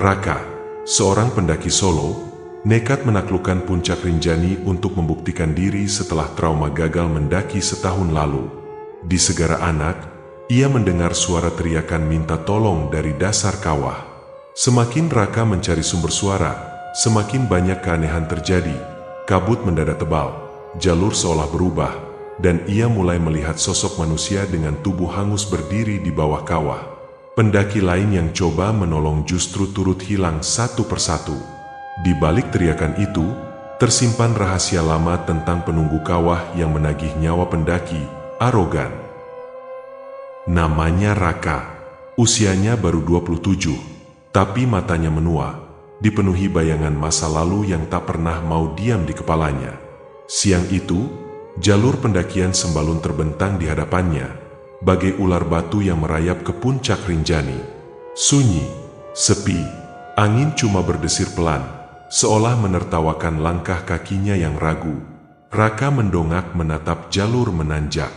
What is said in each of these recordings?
Raka, seorang pendaki Solo, nekat menaklukkan puncak Rinjani untuk membuktikan diri setelah trauma gagal mendaki setahun lalu. Di Segara Anak, ia mendengar suara teriakan minta tolong dari dasar kawah. Semakin Raka mencari sumber suara, semakin banyak keanehan terjadi. Kabut mendadak tebal, jalur seolah berubah, dan ia mulai melihat sosok manusia dengan tubuh hangus berdiri di bawah kawah. Pendaki lain yang coba menolong justru turut hilang satu persatu. Di balik teriakan itu, tersimpan rahasia lama tentang penunggu kawah yang menagih nyawa pendaki, arogan. Namanya Raka, usianya baru 27, tapi matanya menua, dipenuhi bayangan masa lalu yang tak pernah mau diam di kepalanya. Siang itu, jalur pendakian Sembalun terbentang di hadapannya, bagai ular batu yang merayap ke puncak Rinjani. Sunyi, sepi, angin cuma berdesir pelan, seolah menertawakan langkah kakinya yang ragu. Raka mendongak menatap jalur menanjak.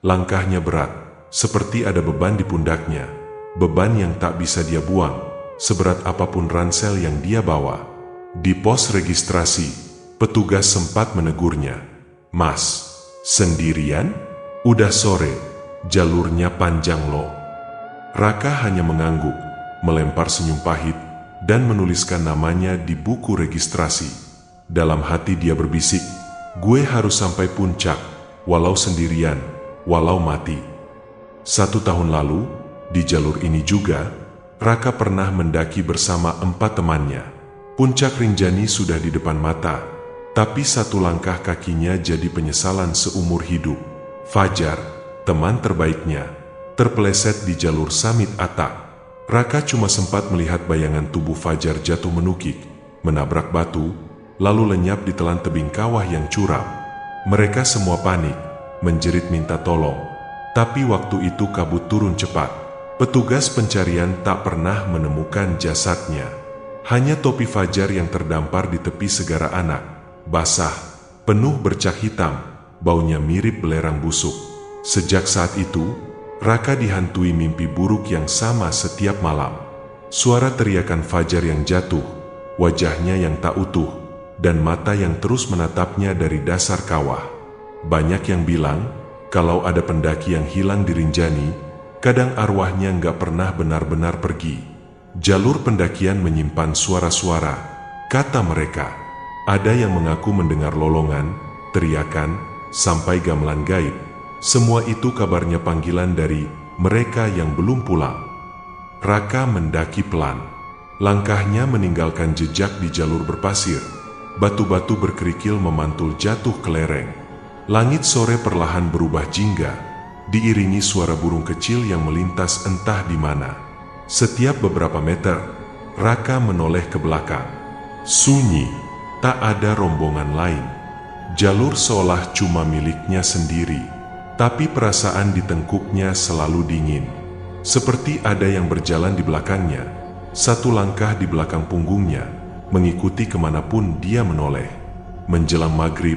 Langkahnya berat, seperti ada beban di pundaknya, beban yang tak bisa dia buang, seberat apapun ransel yang dia bawa. Di pos registrasi, petugas sempat menegurnya. "Mas, sendirian? Udah sore, jalurnya panjang loh." Raka hanya mengangguk, melempar senyum pahit, dan menuliskan namanya di buku registrasi. Dalam hati dia berbisik, "Gue harus sampai puncak, walau sendirian, walau mati." 1 tahun lalu, di jalur ini juga, Raka pernah mendaki bersama 4 temannya. Puncak Rinjani sudah di depan mata, tapi satu langkah kakinya jadi penyesalan seumur hidup. Fajar, teman terbaiknya, terpeleset di jalur Samit Atak. Raka cuma sempat melihat bayangan tubuh Fajar jatuh menukik, menabrak batu, lalu lenyap di telan tebing kawah yang curam. Mereka semua panik, menjerit minta tolong. Tapi waktu itu kabut turun cepat. Petugas pencarian tak pernah menemukan jasadnya. Hanya topi Fajar yang terdampar di tepi Segara Anak, basah, penuh bercak hitam, baunya mirip belerang busuk. Sejak saat itu, Raka dihantui mimpi buruk yang sama setiap malam. Suara teriakan Fajar yang jatuh, wajahnya yang tak utuh, dan mata yang terus menatapnya dari dasar kawah. Banyak yang bilang, kalau ada pendaki yang hilang di Rinjani, kadang arwahnya nggak pernah benar-benar pergi. Jalur pendakian menyimpan suara-suara, kata mereka. Ada yang mengaku mendengar lolongan, teriakan, sampai gamelan gaib. Semua itu kabarnya panggilan dari mereka yang belum pulang. Raka mendaki pelan. Langkahnya meninggalkan jejak di jalur berpasir. Batu-batu berkerikil memantul jatuh ke lereng. Langit sore perlahan berubah jingga, diiringi suara burung kecil yang melintas entah di mana. Setiap beberapa meter, Raka menoleh ke belakang. Sunyi, tak ada rombongan lain. Jalur seolah cuma miliknya sendiri, tapi perasaan di tengkuknya selalu dingin. Seperti ada yang berjalan di belakangnya, satu langkah di belakang punggungnya, mengikuti kemanapun dia menoleh. Menjelang maghrib,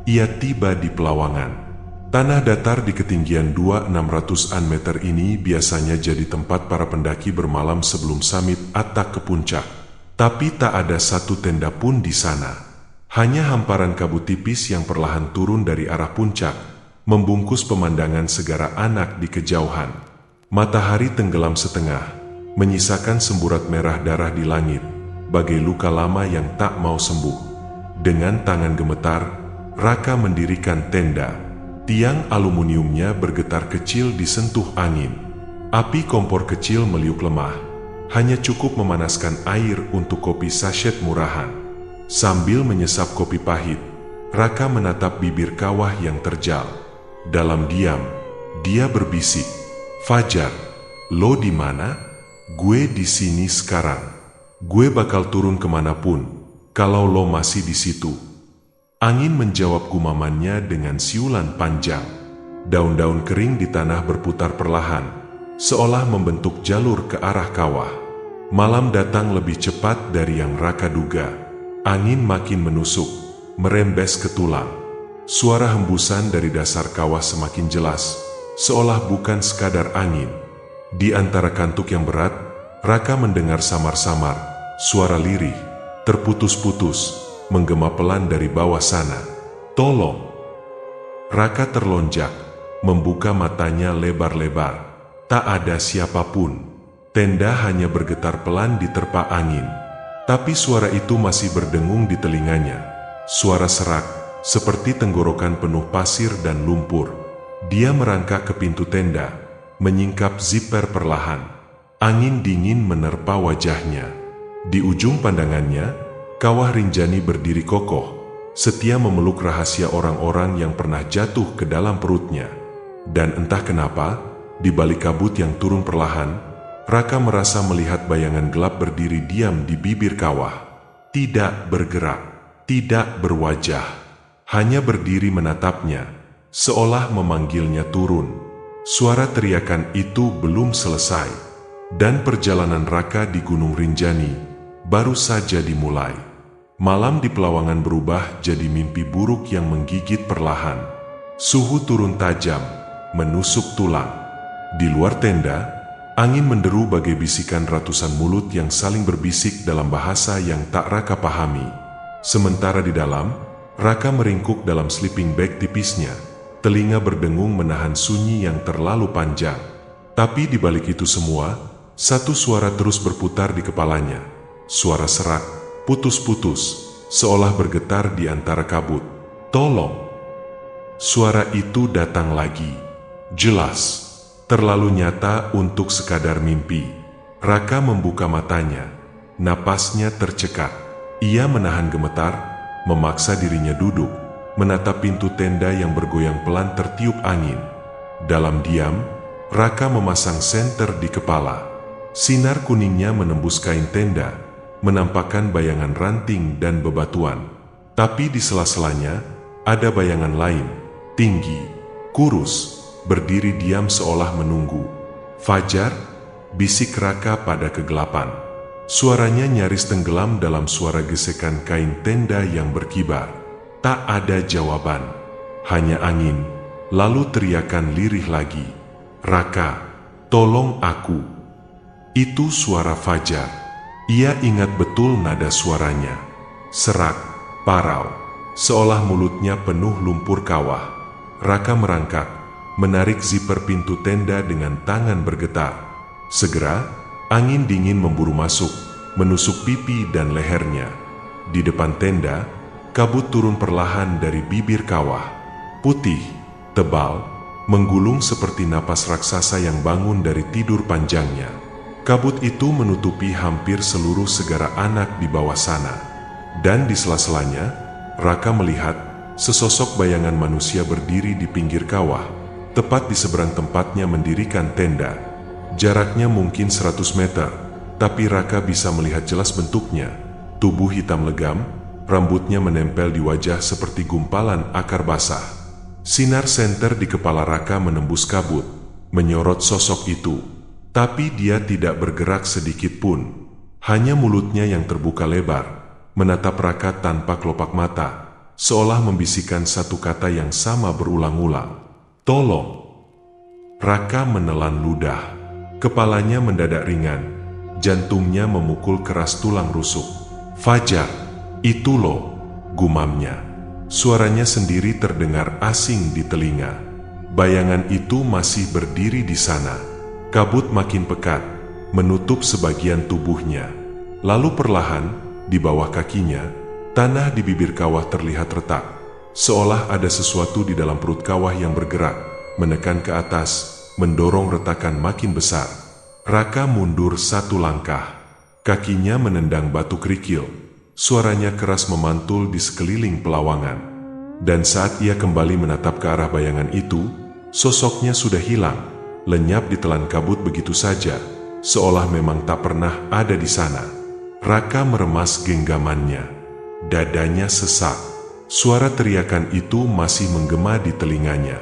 ia tiba di Pelawangan. Tanah datar di ketinggian 2.600-an meter ini biasanya jadi tempat para pendaki bermalam sebelum Samit Atak ke puncak. Tapi tak ada satu tenda pun di sana. Hanya hamparan kabut tipis yang perlahan turun dari arah puncak, membungkus pemandangan Segara Anak di kejauhan. Matahari tenggelam setengah, menyisakan semburat merah darah di langit, bagai luka lama yang tak mau sembuh. Dengan tangan gemetar, Raka mendirikan tenda. Tiang aluminiumnya bergetar kecil disentuh angin. Api kompor kecil meliuk lemah, hanya cukup memanaskan air untuk kopi sachet murahan. Sambil menyesap kopi pahit, Raka menatap bibir kawah yang terjal. Dalam diam, dia berbisik, "Fajar, lo di mana?" "Gue di sini sekarang. Gue bakal turun kemanapun, kalau lo masih di situ." Angin menjawab gumamannya dengan siulan panjang. Daun-daun kering di tanah berputar perlahan, seolah membentuk jalur ke arah kawah. Malam datang lebih cepat dari yang Raka duga. Angin makin menusuk, merembes ke tulang. Suara hembusan dari dasar kawah semakin jelas, seolah bukan sekadar angin. Di antara kantuk yang berat, Raka mendengar samar-samar suara lirih, terputus-putus, menggema pelan dari bawah sana. "Tolong!" Raka terlonjak, membuka matanya lebar-lebar. Tak ada siapapun. Tenda hanya bergetar pelan diterpa angin. Tapi suara itu masih berdengung di telinganya. Suara serak, seperti tenggorokan penuh pasir dan lumpur. Dia merangkak ke pintu tenda, menyingkap zipper perlahan. Angin dingin menerpa wajahnya. Di ujung pandangannya, Kawah Rinjani berdiri kokoh, setia memeluk rahasia orang-orang yang pernah jatuh ke dalam perutnya. Dan entah kenapa, di balik kabut yang turun perlahan, Raka merasa melihat bayangan gelap berdiri diam di bibir kawah. Tidak bergerak, tidak berwajah, hanya berdiri menatapnya, seolah memanggilnya turun. Suara teriakan itu belum selesai, dan perjalanan Raka di Gunung Rinjani baru saja dimulai. Malam di Pelawangan berubah jadi mimpi buruk yang menggigit perlahan. Suhu turun tajam, menusuk tulang. Di luar tenda, angin menderu bagai bisikan ratusan mulut yang saling berbisik dalam bahasa yang tak Raka pahami. Sementara di dalam, Raka meringkuk dalam sleeping bag tipisnya, telinga berdengung menahan sunyi yang terlalu panjang. Tapi di balik itu semua, satu suara terus berputar di kepalanya. Suara serak, putus-putus, seolah bergetar di antara kabut. "Tolong!" Suara itu datang lagi. Jelas, terlalu nyata untuk sekadar mimpi. Raka membuka matanya. Napasnya tercekat. Ia menahan gemetar, memaksa dirinya duduk, menatap pintu tenda yang bergoyang pelan tertiup angin. Dalam diam, Raka memasang senter di kepala. Sinar kuningnya menembus kain tenda, menampakkan bayangan ranting dan bebatuan. Tapi di sela-selanya, ada bayangan lain, tinggi, kurus, berdiri diam seolah menunggu. "Fajar?" bisik Raka pada kegelapan. Suaranya nyaris tenggelam dalam suara gesekan kain tenda yang berkibar. Tak ada jawaban, hanya angin, lalu teriakan lirih lagi. "Raka, tolong aku!" Itu suara Fajar. Ia ingat betul nada suaranya. Serak, parau, seolah mulutnya penuh lumpur kawah. Raka merangkak, menarik zipper pintu tenda dengan tangan bergetar. Segera, angin dingin memburu masuk, menusuk pipi dan lehernya. Di depan tenda, kabut turun perlahan dari bibir kawah. Putih, tebal, menggulung seperti napas raksasa yang bangun dari tidur panjangnya. Kabut itu menutupi hampir seluruh segara anak di bawah sana. Dan di sela-selanya, Raka melihat sesosok bayangan manusia berdiri di pinggir kawah, tepat di seberang tempatnya mendirikan tenda. Jaraknya mungkin 100 meter, tapi Raka bisa melihat jelas bentuknya. Tubuh hitam legam, rambutnya menempel di wajah seperti gumpalan akar basah. Sinar senter di kepala Raka menembus kabut, menyorot sosok itu. Tapi dia tidak bergerak sedikit pun. Hanya mulutnya yang terbuka lebar, menatap Raka tanpa kelopak mata, seolah membisikkan satu kata yang sama berulang-ulang. "Tolong!" Raka menelan ludah. Kepalanya mendadak ringan, jantungnya memukul keras tulang rusuk. "Fajar, itu loh," gumamnya. Suaranya sendiri terdengar asing di telinga. Bayangan itu masih berdiri di sana. Kabut makin pekat, menutup sebagian tubuhnya. Lalu perlahan, di bawah kakinya, tanah di bibir kawah terlihat retak, seolah ada sesuatu di dalam perut kawah yang bergerak, menekan ke atas, mendorong retakan makin besar. Raka mundur satu langkah. Kakinya menendang batu kerikil. Suaranya keras memantul di sekeliling Pelawangan. Dan saat ia kembali menatap ke arah bayangan itu, sosoknya sudah hilang, lenyap ditelan kabut begitu saja, seolah memang tak pernah ada di sana. Raka meremas genggamannya. Dadanya sesak. Suara teriakan itu masih menggema di telinganya.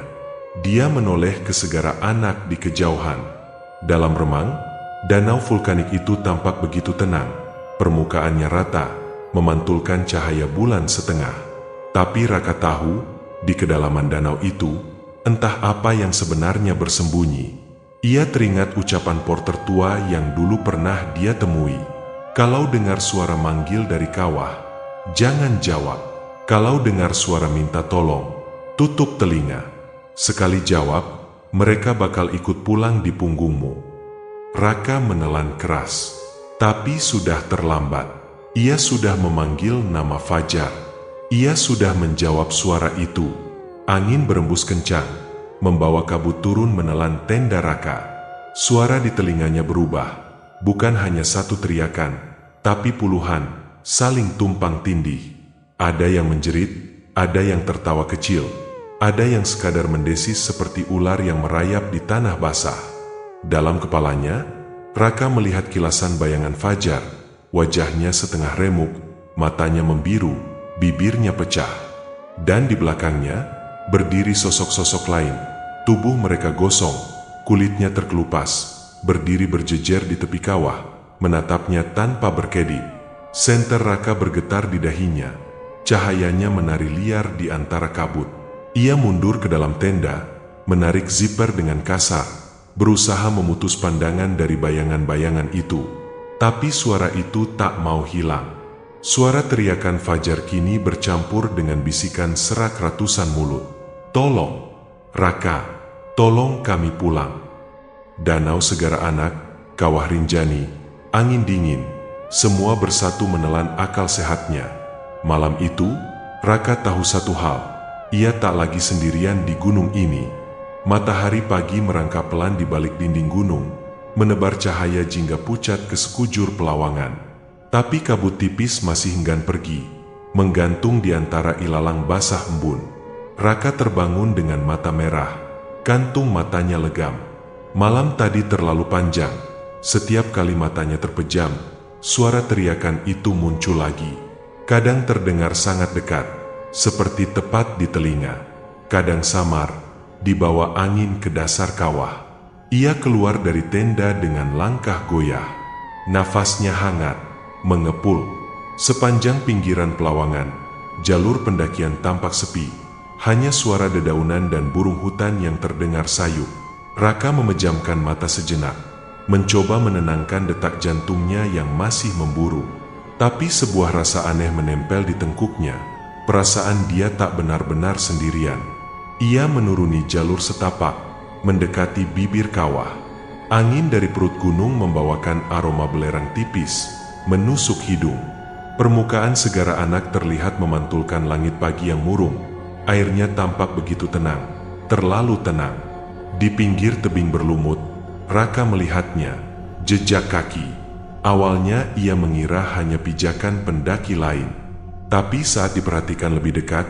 Dia menoleh ke segara anak di kejauhan. Dalam remang, danau vulkanik itu tampak begitu tenang. Permukaannya rata, memantulkan cahaya bulan setengah. Tapi Raka tahu, di kedalaman danau itu, entah apa yang sebenarnya bersembunyi. Ia teringat ucapan porter tua yang dulu pernah dia temui. Kalau dengar suara manggil dari kawah, jangan jawab. Kalau dengar suara minta tolong, tutup telinga. Sekali jawab, mereka bakal ikut pulang di punggungmu. Raka menelan keras, tapi sudah terlambat. Ia sudah memanggil nama Fajar. Ia sudah menjawab suara itu. Angin berembus kencang, membawa kabut turun menelan tenda Raka. Suara di telinganya berubah, bukan hanya satu teriakan, tapi puluhan, saling tumpang tindih. Ada yang menjerit, ada yang tertawa kecil, ada yang sekadar mendesis seperti ular yang merayap di tanah basah. Dalam kepalanya, Raka melihat kilasan bayangan Fajar. Wajahnya setengah remuk, matanya membiru, bibirnya pecah. Dan di belakangnya, berdiri sosok-sosok lain. Tubuh mereka gosong, kulitnya terkelupas, berdiri berjejer di tepi kawah, menatapnya tanpa berkedip. Senter Raka bergetar di dahinya. Cahayanya menari liar di antara kabut. Ia mundur ke dalam tenda, menarik zipper dengan kasar, berusaha memutus pandangan dari bayangan-bayangan itu. Tapi suara itu tak mau hilang. Suara teriakan Fajar kini bercampur dengan bisikan serak ratusan mulut. Tolong, Raka, tolong kami pulang. Danau Segara Anak, Kawah Rinjani, angin dingin, semua bersatu menelan akal sehatnya. Malam itu, Raka tahu satu hal, ia tak lagi sendirian di gunung ini. Matahari pagi merangkak pelan di balik dinding gunung, menebar cahaya jingga pucat ke sekujur pelawangan. Tapi kabut tipis masih enggan pergi, menggantung di antara ilalang basah embun. Raka terbangun dengan mata merah, kantung matanya legam. Malam tadi terlalu panjang, setiap kali matanya terpejam, suara teriakan itu muncul lagi. Kadang terdengar sangat dekat, seperti tepat di telinga. Kadang samar, dibawa angin ke dasar kawah. Ia keluar dari tenda dengan langkah goyah. Nafasnya hangat, mengepul. Sepanjang pinggiran pelawangan, jalur pendakian tampak sepi. Hanya suara dedaunan dan burung hutan yang terdengar sayu. Raka memejamkan mata sejenak, mencoba menenangkan detak jantungnya yang masih memburu. Tapi sebuah rasa aneh menempel di tengkuknya. Perasaan dia tak benar-benar sendirian. Ia menuruni jalur setapak, mendekati bibir kawah. Angin dari perut gunung membawakan aroma belerang tipis, menusuk hidung. Permukaan Segara Anak terlihat memantulkan langit pagi yang murung. Airnya tampak begitu tenang, terlalu tenang. Di pinggir tebing berlumut, Raka melihatnya, jejak kaki. Awalnya ia mengira hanya pijakan pendaki lain. Tapi saat diperhatikan lebih dekat,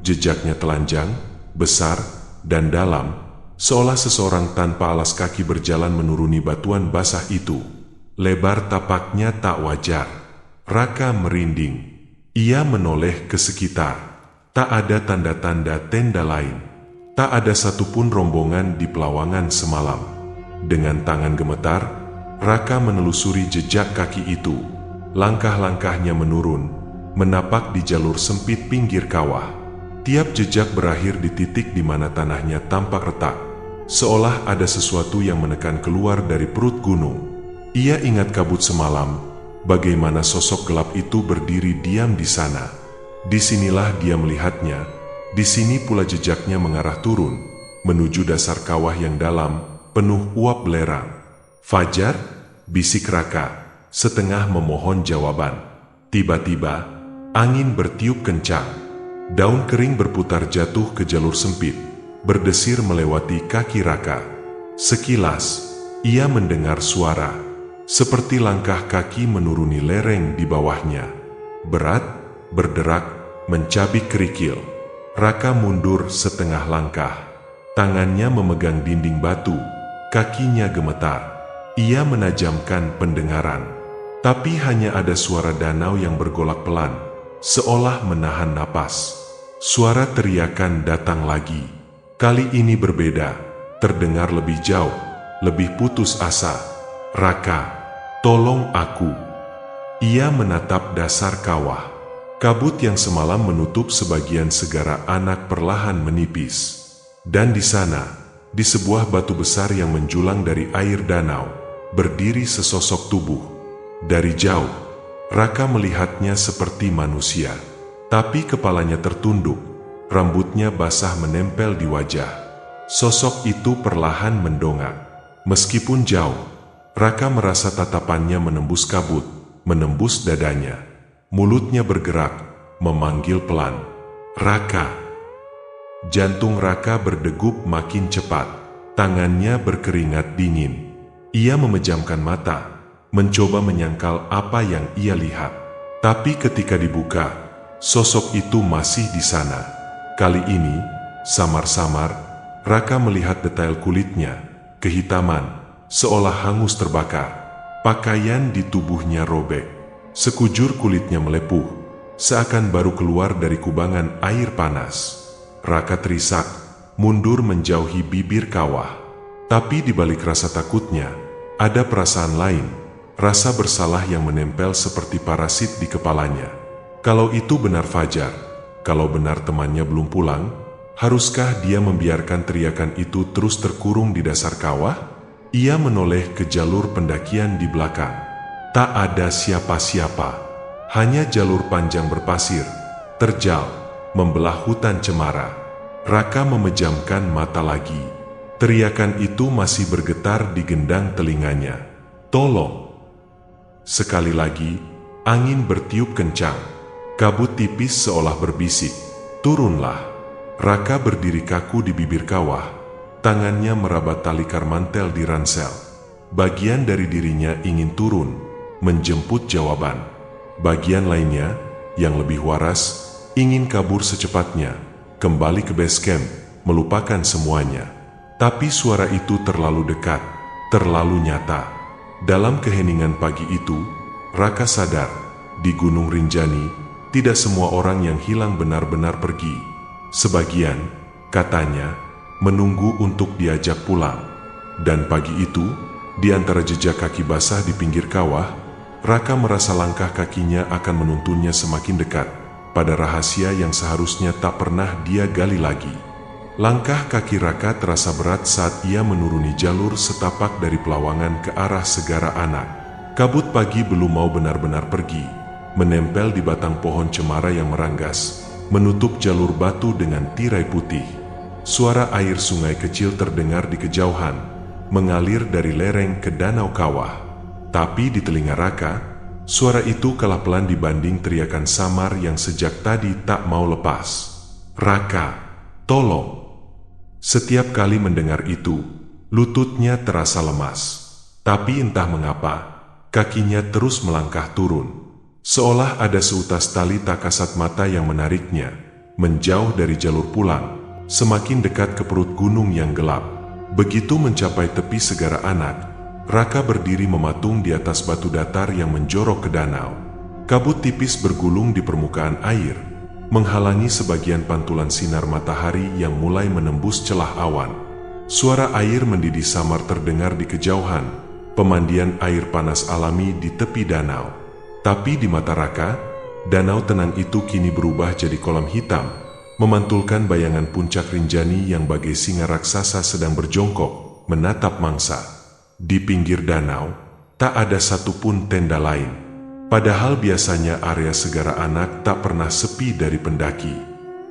jejaknya telanjang, besar, dan dalam, seolah seseorang tanpa alas kaki berjalan menuruni batuan basah itu. Lebar tapaknya tak wajar. Raka merinding. Ia menoleh ke sekitar. Tak ada tanda-tanda tenda lain. Tak ada satupun rombongan di pelawangan semalam. Dengan tangan gemetar, Raka menelusuri jejak kaki itu. Langkah-langkahnya menurun, menapak di jalur sempit pinggir kawah. Tiap jejak berakhir di titik di mana tanahnya tampak retak, seolah ada sesuatu yang menekan keluar dari perut gunung. Ia ingat kabut semalam, bagaimana sosok gelap itu berdiri diam di sana. Disinilah dia melihatnya, di sini pula jejaknya mengarah turun, menuju dasar kawah yang dalam, penuh uap belerang. Fajar, bisik Raka, setengah memohon jawaban. Tiba-tiba, angin bertiup kencang. Daun kering berputar jatuh ke jalur sempit, berdesir melewati kaki Raka. Sekilas, ia mendengar suara, seperti langkah kaki menuruni lereng di bawahnya. Berat, berderak, mencabik kerikil. Raka mundur setengah langkah. Tangannya memegang dinding batu, kakinya gemetar. Ia menajamkan pendengaran, tapi hanya ada suara danau yang bergolak pelan, seolah menahan napas. Suara teriakan datang lagi. Kali ini berbeda, terdengar lebih jauh, lebih putus asa. Raka, tolong aku. Ia menatap dasar kawah. Kabut yang semalam menutup sebagian Segara Anak perlahan menipis. Dan di sana, di sebuah batu besar yang menjulang dari air danau, berdiri sesosok tubuh. Dari jauh, Raka melihatnya seperti manusia, tapi kepalanya tertunduk, rambutnya basah menempel di wajah. Sosok itu perlahan mendongak. Meskipun jauh, Raka merasa tatapannya menembus kabut, menembus dadanya. Mulutnya bergerak, memanggil pelan. Raka. Jantung Raka berdegup makin cepat. Tangannya berkeringat dingin. Ia memejamkan mata, mencoba menyangkal apa yang ia lihat. Tapi ketika dibuka, sosok itu masih di sana. Kali ini, samar-samar, Raka melihat detail kulitnya, kehitaman, seolah hangus terbakar. Pakaian di tubuhnya robek, sekujur kulitnya melepuh, seakan baru keluar dari kubangan air panas. Raka terisak, mundur menjauhi bibir kawah. Tapi di balik rasa takutnya, ada perasaan lain, rasa bersalah yang menempel seperti parasit di kepalanya. Kalau itu benar Fajar, kalau benar temannya belum pulang, haruskah dia membiarkan teriakan itu terus terkurung di dasar kawah? Ia menoleh ke jalur pendakian di belakang. Tak ada siapa-siapa, hanya jalur panjang berpasir, terjal, membelah hutan cemara. Raka memejamkan mata lagi. Teriakan itu masih bergetar di gendang telinganya. Tolong! Sekali lagi, angin bertiup kencang. Kabut tipis seolah berbisik. Turunlah! Raka berdiri kaku di bibir kawah. Tangannya merabat tali karmantel di ransel. Bagian dari dirinya ingin turun, menjemput jawaban. Bagian lainnya, yang lebih waras, ingin kabur secepatnya, kembali ke base camp, melupakan semuanya. Tapi suara itu terlalu dekat, terlalu nyata. Dalam keheningan pagi itu, Raka sadar, di Gunung Rinjani, tidak semua orang yang hilang benar-benar pergi. Sebagian, katanya, menunggu untuk diajak pulang. Dan pagi itu, di antara jejak kaki basah di pinggir kawah, Raka merasa langkah kakinya akan menuntunnya semakin dekat pada rahasia yang seharusnya tak pernah dia gali lagi. Langkah kaki Raka terasa berat saat ia menuruni jalur setapak dari Pelawangan ke arah Segara Anak. Kabut pagi belum mau benar-benar pergi, menempel di batang pohon cemara yang meranggas, menutup jalur batu dengan tirai putih. Suara air sungai kecil terdengar di kejauhan, mengalir dari lereng ke danau kawah. Tapi di telinga Raka, suara itu kalah pelan dibanding teriakan samar yang sejak tadi tak mau lepas. Raka, tolong! Setiap kali mendengar itu, lututnya terasa lemas. Tapi entah mengapa, kakinya terus melangkah turun. Seolah ada seutas tali tak kasat mata yang menariknya, menjauh dari jalur pulang, semakin dekat ke perut gunung yang gelap. Begitu mencapai tepi Segara Anak, Raka berdiri mematung di atas batu datar yang menjorok ke danau. Kabut tipis bergulung di permukaan air, menghalangi sebagian pantulan sinar matahari yang mulai menembus celah awan. Suara air mendidih samar terdengar di kejauhan, pemandian air panas alami di tepi danau. Tapi di mata Raka, danau tenang itu kini berubah jadi kolam hitam, memantulkan bayangan puncak Rinjani yang bagai singa raksasa sedang berjongkok, menatap mangsa. Di pinggir danau, tak ada satupun tenda lain. Padahal biasanya area Segara Anak tak pernah sepi dari pendaki.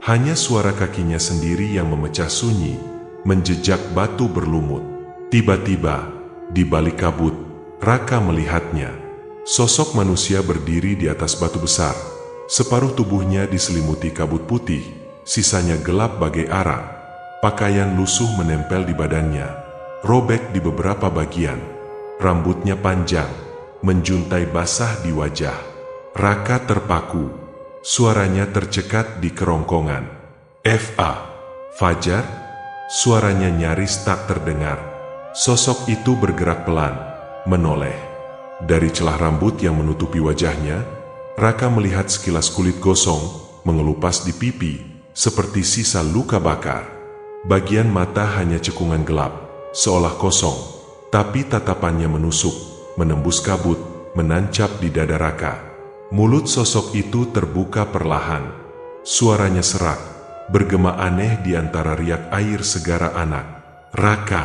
Hanya suara kakinya sendiri yang memecah sunyi, menjejak batu berlumut. Tiba-tiba, di balik kabut, Raka melihatnya. Sosok manusia berdiri di atas batu besar. Separuh tubuhnya diselimuti kabut putih, sisanya gelap bagai arang. Pakaian lusuh menempel di badannya, robek di beberapa bagian. Rambutnya panjang, menjuntai basah di wajah. Raka terpaku. Suaranya tercekat di kerongkongan. Fajar? Suaranya nyaris tak terdengar. Sosok itu bergerak pelan, menoleh. Dari celah rambut yang menutupi wajahnya, Raka melihat sekilas kulit gosong, mengelupas di pipi, seperti sisa luka bakar. Bagian mata hanya cekungan gelap, seolah kosong, tapi tatapannya menusuk, menembus kabut, menancap di dada Raka. Mulut sosok itu terbuka perlahan. Suaranya serak, bergema aneh di antara riak air Segara Anak. Raka!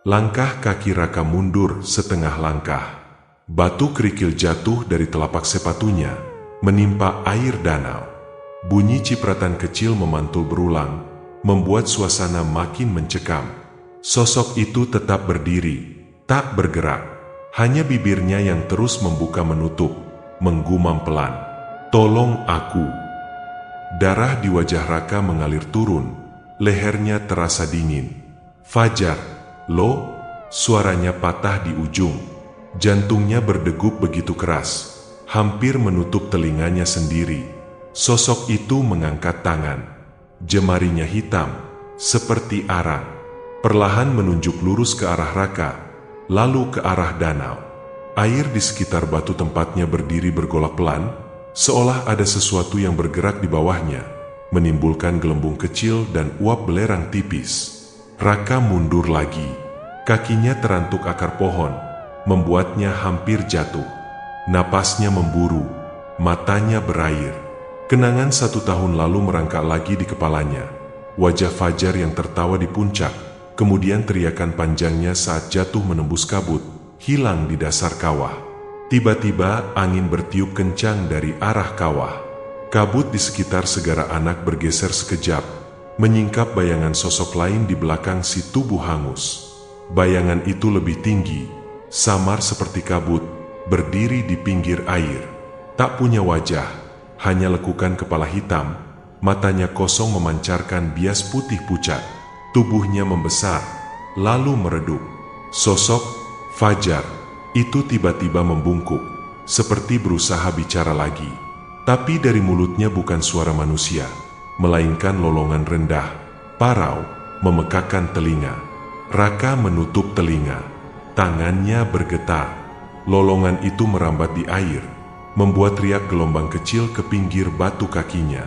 Langkah kaki Raka mundur setengah langkah. Batu kerikil jatuh dari telapak sepatunya, menimpa air danau. Bunyi cipratan kecil memantul berulang, membuat suasana makin mencekam. Sosok itu tetap berdiri, tak bergerak. Hanya bibirnya yang terus membuka menutup, menggumam pelan, "Tolong aku." Darah di wajah Raka mengalir turun, lehernya terasa dingin. "Fajar, lo?" Suaranya patah di ujung. Jantungnya berdegup begitu keras, hampir menutup telinganya sendiri. Sosok itu mengangkat tangan. Jemarinya hitam, seperti arang. Perlahan menunjuk lurus ke arah Raka, lalu ke arah danau. Air di sekitar batu tempatnya berdiri bergolak pelan, seolah ada sesuatu yang bergerak di bawahnya, menimbulkan gelembung kecil dan uap belerang tipis. Raka mundur lagi. Kakinya terantuk akar pohon, membuatnya hampir jatuh. Napasnya memburu, matanya berair. Kenangan 1 tahun lalu merangkak lagi di kepalanya. Wajah Fajar yang tertawa di puncak, kemudian teriakan panjangnya saat jatuh menembus kabut, hilang di dasar kawah. Tiba-tiba angin bertiup kencang dari arah kawah. Kabut di sekitar Segara Anak bergeser sekejap, menyingkap bayangan sosok lain di belakang si tubuh hangus. Bayangan itu lebih tinggi, samar seperti kabut, berdiri di pinggir air. Tak punya wajah, hanya lekukan kepala hitam, matanya kosong memancarkan bias putih pucat. Tubuhnya membesar, lalu meredup. Sosok Fajar itu tiba-tiba membungkuk, seperti berusaha bicara lagi. Tapi dari mulutnya bukan suara manusia, melainkan lolongan rendah, parau, memekakkan telinga. Raka menutup telinga. Tangannya bergetar. Lolongan itu merambat di air, membuat riak gelombang kecil ke pinggir batu kakinya.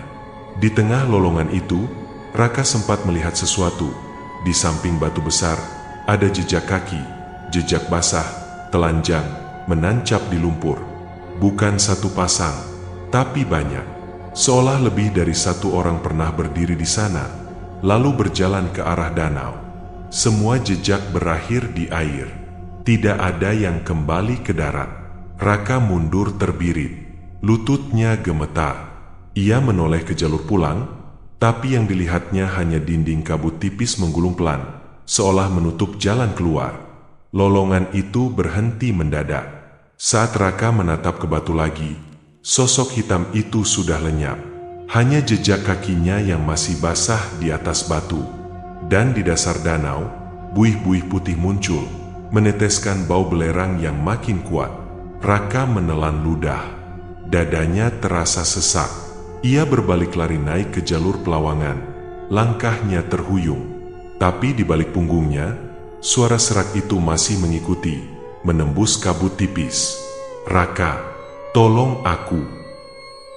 Di tengah lolongan itu, Raka sempat melihat sesuatu. Di samping batu besar, ada jejak kaki, jejak basah, telanjang, menancap di lumpur. Bukan satu pasang, tapi banyak. Seolah lebih dari 1 orang pernah berdiri di sana, lalu berjalan ke arah danau. Semua jejak berakhir di air. Tidak ada yang kembali ke darat. Raka mundur terbirit. Lututnya gemetar. Ia menoleh ke jalur pulang, tapi yang dilihatnya hanya dinding kabut tipis menggulung pelan, seolah menutup jalan keluar. Lolongan itu berhenti mendadak. Saat Raka menatap ke batu lagi, sosok hitam itu sudah lenyap. Hanya jejak kakinya yang masih basah di atas batu. Dan di dasar danau, buih-buih putih muncul, meneteskan bau belerang yang makin kuat. Raka menelan ludah. Dadanya terasa sesak. Ia berbalik lari naik ke jalur pelawangan. Langkahnya terhuyung. Tapi di balik punggungnya, suara serak itu masih mengikuti, menembus kabut tipis. "Raka, tolong aku."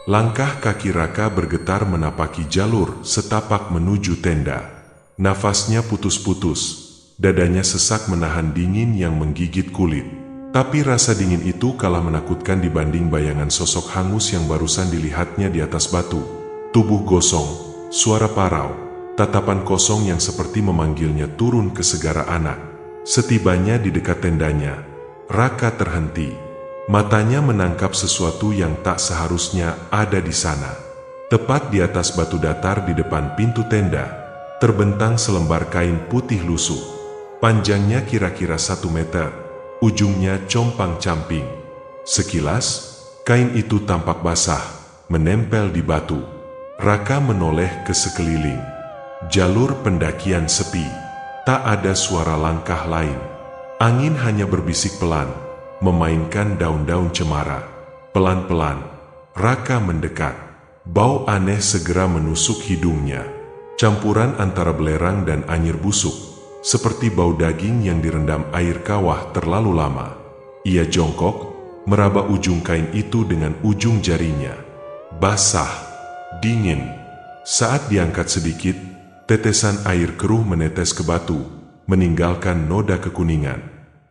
Langkah kaki Raka bergetar menapaki jalur setapak menuju tenda. Nafasnya putus-putus, dadanya sesak menahan dingin yang menggigit kulit. Tapi rasa dingin itu kalah menakutkan dibanding bayangan sosok hangus yang barusan dilihatnya di atas batu. Tubuh gosong, suara parau, tatapan kosong yang seperti memanggilnya turun ke Segara Anak. Setibanya di dekat tendanya, Raka terhenti. Matanya menangkap sesuatu yang tak seharusnya ada di sana. Tepat di atas batu datar di depan pintu tenda, terbentang selembar kain putih lusuh. Panjangnya kira-kira 1 meter, ujungnya compang-camping. Sekilas, kain itu tampak basah, menempel di batu. Raka menoleh ke sekeliling. Jalur pendakian sepi, tak ada suara langkah lain. Angin hanya berbisik pelan, memainkan daun-daun cemara. Pelan-pelan, Raka mendekat. Bau aneh segera menusuk hidungnya. Campuran antara belerang dan anyir busuk, seperti bau daging yang direndam air kawah terlalu lama. Ia jongkok, meraba ujung kain itu dengan ujung jarinya. Basah, dingin. Saat diangkat sedikit, tetesan air keruh menetes ke batu, meninggalkan noda kekuningan.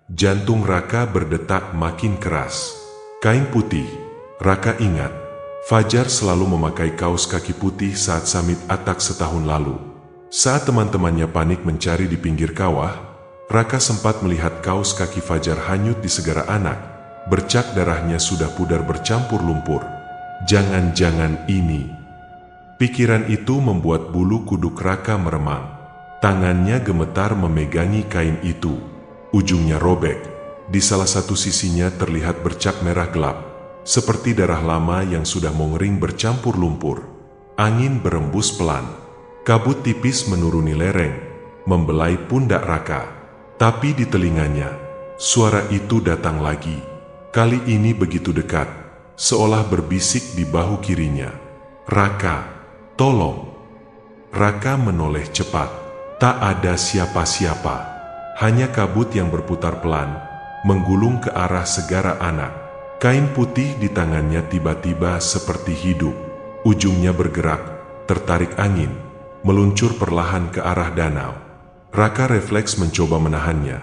Jantung Raka berdetak makin keras. Kain putih, Raka ingat. Fajar selalu memakai kaos kaki putih saat summit Atak setahun lalu. Saat teman-temannya panik mencari di pinggir kawah, Raka sempat melihat kaos kaki Fajar hanyut di Segara Anak. Bercak darahnya sudah pudar bercampur lumpur. Jangan-jangan ini. Pikiran itu membuat bulu kuduk Raka meremang. Tangannya gemetar memegangi kain itu. Ujungnya robek. Di salah satu sisinya terlihat bercak merah gelap, seperti darah lama yang sudah mengering bercampur lumpur. Angin berembus pelan. Kabut tipis menuruni lereng, membelai pundak Raka. Tapi di telinganya, suara itu datang lagi. Kali ini begitu dekat, seolah berbisik di bahu kirinya. "Raka, tolong!" Raka menoleh cepat. Tak ada siapa-siapa. Hanya kabut yang berputar pelan, menggulung ke arah Segara Anak. Kain putih di tangannya tiba-tiba seperti hidup. Ujungnya bergerak, tertarik angin, meluncur perlahan ke arah danau. Raka refleks mencoba menahannya,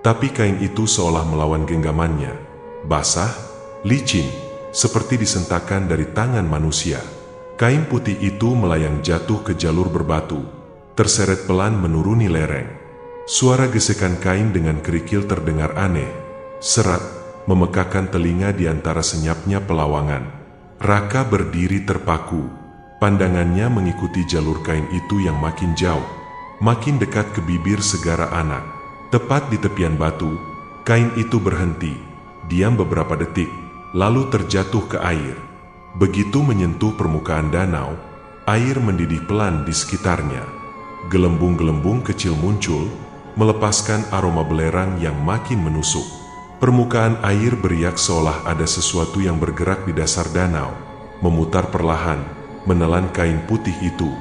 tapi kain itu seolah melawan genggamannya. Basah, licin, seperti disentakan dari tangan manusia. Kain putih itu melayang jatuh ke jalur berbatu, terseret pelan menuruni lereng. Suara gesekan kain dengan kerikil terdengar aneh, serat, memekakan telinga di antara senyapnya pelawangan. Raka berdiri terpaku, pandangannya mengikuti jalur kain itu yang makin jauh, makin dekat ke bibir Segara Anak. Tepat di tepian batu, kain itu berhenti, diam beberapa detik, lalu terjatuh ke air. Begitu menyentuh permukaan danau, air mendidih pelan di sekitarnya. Gelembung-gelembung kecil muncul, melepaskan aroma belerang yang makin menusuk. Permukaan air beriak seolah ada sesuatu yang bergerak di dasar danau, memutar perlahan, menelan kain putih itu.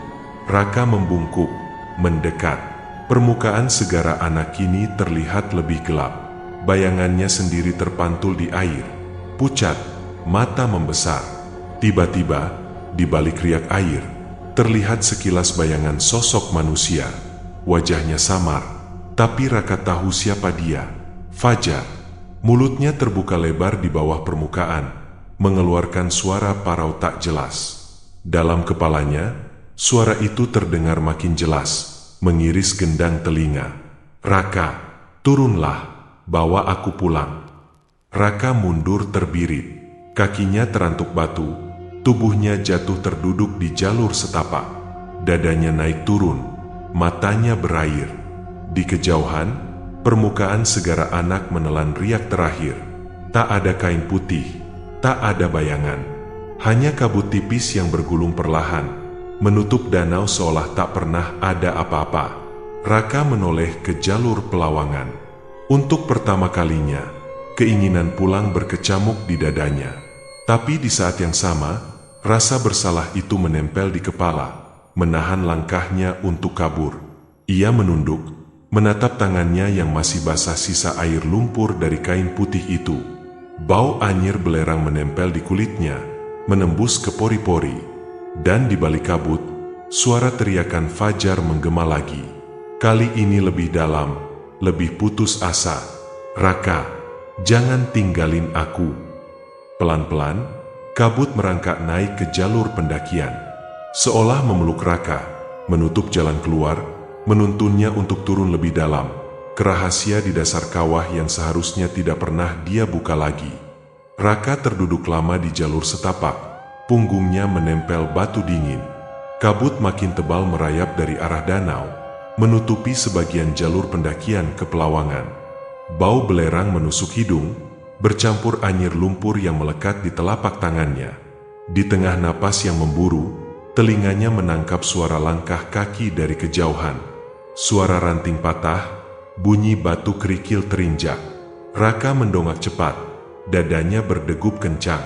Raka membungkuk, mendekat. Permukaan Segara Anak kini terlihat lebih gelap. Bayangannya sendiri terpantul di air, pucat, mata membesar. Tiba-tiba, di balik riak air, terlihat sekilas bayangan sosok manusia. Wajahnya samar, tapi Raka tahu siapa dia. Fajar. Mulutnya terbuka lebar di bawah permukaan, mengeluarkan suara parau tak jelas. Dalam kepalanya, suara itu terdengar makin jelas, mengiris gendang telinga. "Raka, turunlah. Bawa aku pulang." Raka mundur terbirit, kakinya terantuk batu, tubuhnya jatuh terduduk di jalur setapak. Dadanya naik turun, matanya berair. Di kejauhan, permukaan Segara Anak menelan riak terakhir. Tak ada kain putih, tak ada bayangan. Hanya kabut tipis yang bergulung perlahan, menutup danau seolah tak pernah ada apa-apa. Raka menoleh ke jalur pelawangan. Untuk pertama kalinya, keinginan pulang berkecamuk di dadanya. Tapi di saat yang sama, rasa bersalah itu menempel di kepala, menahan langkahnya untuk kabur. Ia menunduk, menatap tangannya yang masih basah sisa air lumpur dari kain putih itu. Bau anyir belerang menempel di kulitnya, menembus ke pori-pori. Dan di balik kabut, suara teriakan Fajar menggema lagi. Kali ini lebih dalam, lebih putus asa. "Raka, jangan tinggalin aku." Pelan-pelan, kabut merangkak naik ke jalur pendakian, seolah memeluk Raka, menutup jalan keluar, menuntunnya untuk turun lebih dalam, ke rahasia di dasar kawah yang seharusnya tidak pernah dia buka lagi. Raka terduduk lama di jalur setapak, punggungnya menempel batu dingin. Kabut makin tebal merayap dari arah danau, menutupi sebagian jalur pendakian ke pelawangan. Bau belerang menusuk hidung, bercampur anyir lumpur yang melekat di telapak tangannya. Di tengah napas yang memburu, telinganya menangkap suara langkah kaki dari kejauhan. Suara ranting patah, bunyi batu kerikil terinjak. Raka mendongak cepat, dadanya berdegup kencang.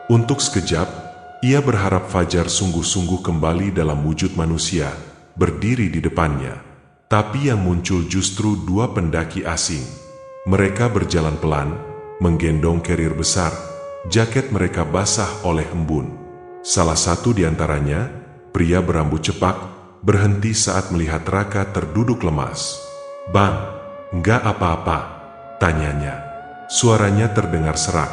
Untuk sekejap, ia berharap Fajar sungguh-sungguh kembali dalam wujud manusia, berdiri di depannya. Tapi yang muncul justru dua pendaki asing. Mereka berjalan pelan, menggendong kerir besar. Jaket mereka basah oleh embun. Salah satu di antaranya, pria berambut cepak, berhenti saat melihat Raka terduduk lemas. "Bang, enggak apa-apa?" tanyanya. Suaranya terdengar serak,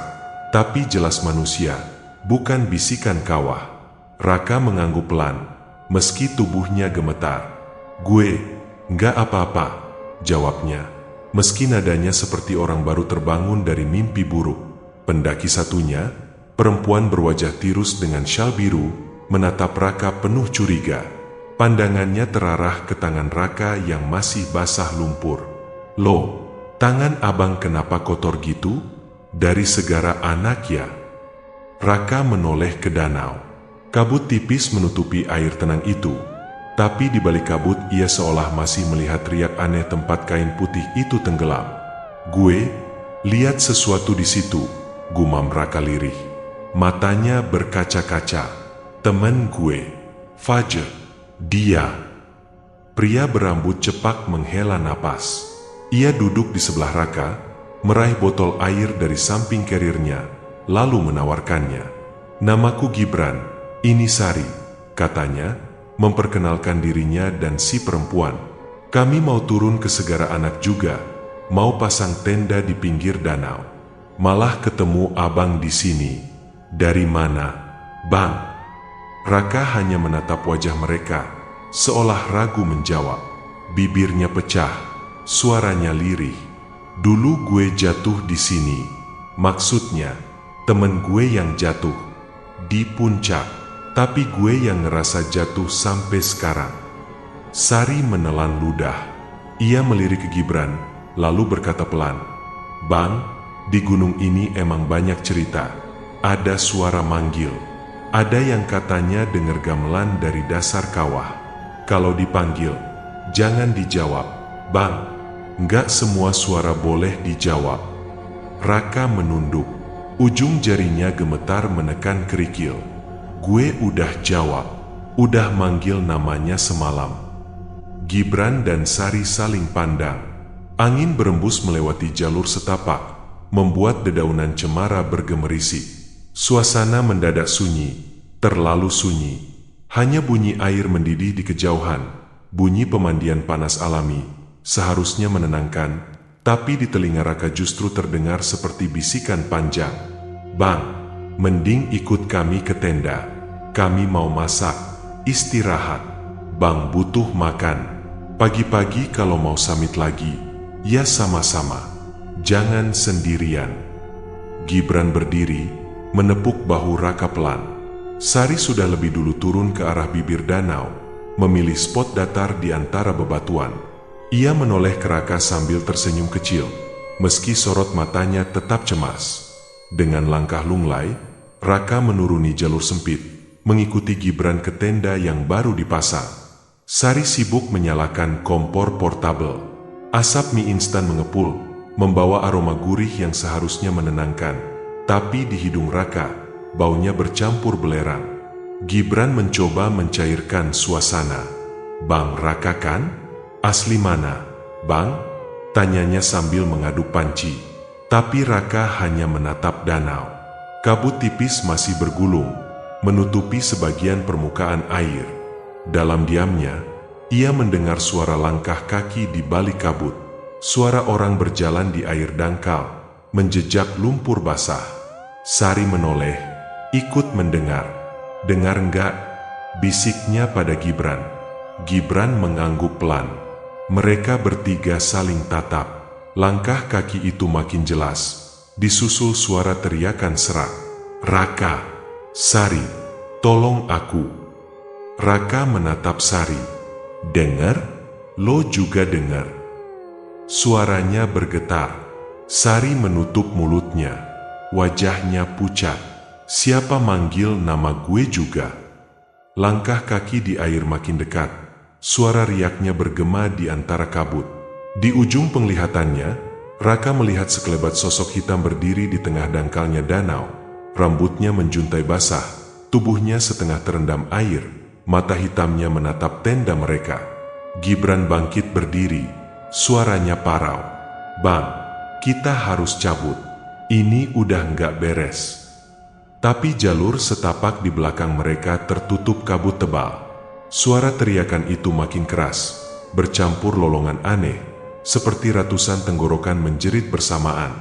tapi jelas manusia, bukan bisikan kawah. Raka mengangguk pelan, meski tubuhnya gemetar. "Gue enggak apa-apa," jawabnya, meski nadanya seperti orang baru terbangun dari mimpi buruk. Pendaki satunya, perempuan berwajah tirus dengan syal biru, menatap Raka penuh curiga. Pandangannya terarah ke tangan Raka yang masih basah lumpur. "Loh, tangan abang kenapa kotor gitu? Dari segara anak ya?" Raka menoleh ke danau. Kabut tipis menutupi air tenang itu. Tapi di balik kabut ia seolah masih melihat riak aneh tempat kain putih itu tenggelam. "Gue lihat sesuatu di situ," gumam Raka lirih. Matanya berkaca-kaca. "Temen gue, Fajr, dia." Pria berambut cepak menghela napas. Ia duduk di sebelah Raka, meraih botol air dari samping karirnya, lalu menawarkannya. "Namaku Gibran, ini Sari," katanya, memperkenalkan dirinya dan si perempuan. "Kami mau turun ke Segara Anak juga, mau pasang tenda di pinggir danau. Malah ketemu abang di sini." "Dari mana, Bang?" Raka hanya menatap wajah mereka, seolah ragu menjawab. Bibirnya pecah, suaranya lirih. "Dulu gue jatuh di sini. Maksudnya, temen gue yang jatuh di puncak. Tapi gue yang ngerasa jatuh sampai sekarang." Sari menelan ludah. Ia melirik ke Gibran, lalu berkata pelan, "Bang, di gunung ini emang banyak cerita. Ada suara manggil. Ada yang katanya dengar gamelan dari dasar kawah. Kalau dipanggil, jangan dijawab, Bang. Nggak semua suara boleh dijawab." Raka menunduk. Ujung jarinya gemetar menekan kerikil. "Gue udah jawab, udah manggil namanya semalam." Gibran dan Sari saling pandang. Angin berembus melewati jalur setapak, membuat dedaunan cemara bergemerisi. Suasana mendadak sunyi, terlalu sunyi. Hanya bunyi air mendidih di kejauhan, bunyi pemandian panas alami, seharusnya menenangkan, tapi di telinga Raka justru terdengar seperti bisikan panjang. "Bang, mending ikut kami ke tenda. Kami mau masak, istirahat. Bang butuh makan. Pagi-pagi kalau mau samit lagi, ya sama-sama. Jangan sendirian." Gibran berdiri, menepuk bahu Raka pelan. Sari sudah lebih dulu turun ke arah bibir danau, memilih spot datar di antara bebatuan. Ia menoleh ke Raka sambil tersenyum kecil, meski sorot matanya tetap cemas. Dengan langkah lunglai, Raka menuruni jalur sempit, mengikuti Gibran ke tenda yang baru dipasang. Sari sibuk menyalakan kompor portabel. Asap mie instan mengepul, membawa aroma gurih yang seharusnya menenangkan. Tapi di hidung Raka, baunya bercampur belerang. Gibran mencoba mencairkan suasana. "Bang Raka kan? Asli mana, Bang?" tanyanya sambil mengaduk panci. Tapi Raka hanya menatap danau. Kabut tipis masih bergulung, menutupi sebagian permukaan air. Dalam diamnya, ia mendengar suara langkah kaki di balik kabut. Suara orang berjalan di air dangkal, menjejak lumpur basah. Sari menoleh, ikut mendengar. "Dengar enggak?" bisiknya pada Gibran. Gibran mengangguk pelan. Mereka bertiga saling tatap. Langkah kaki itu makin jelas, disusul suara teriakan serak. "Raka! Sari, tolong aku." Raka menatap Sari. "Dengar? Lo juga dengar?" Suaranya bergetar. Sari menutup mulutnya. Wajahnya pucat. "Siapa manggil nama gue juga?" Langkah kaki di air makin dekat. Suara riaknya bergema di antara kabut. Di ujung penglihatannya, Raka melihat sekelebat sosok hitam berdiri di tengah dangkalnya danau. Rambutnya menjuntai basah, tubuhnya setengah terendam air, mata hitamnya menatap tenda mereka. Gibran bangkit berdiri, suaranya parau. "Bang, kita harus cabut. Ini udah nggak beres." Tapi jalur setapak di belakang mereka tertutup kabut tebal. Suara teriakan itu makin keras, bercampur lolongan aneh, seperti ratusan tenggorokan menjerit bersamaan.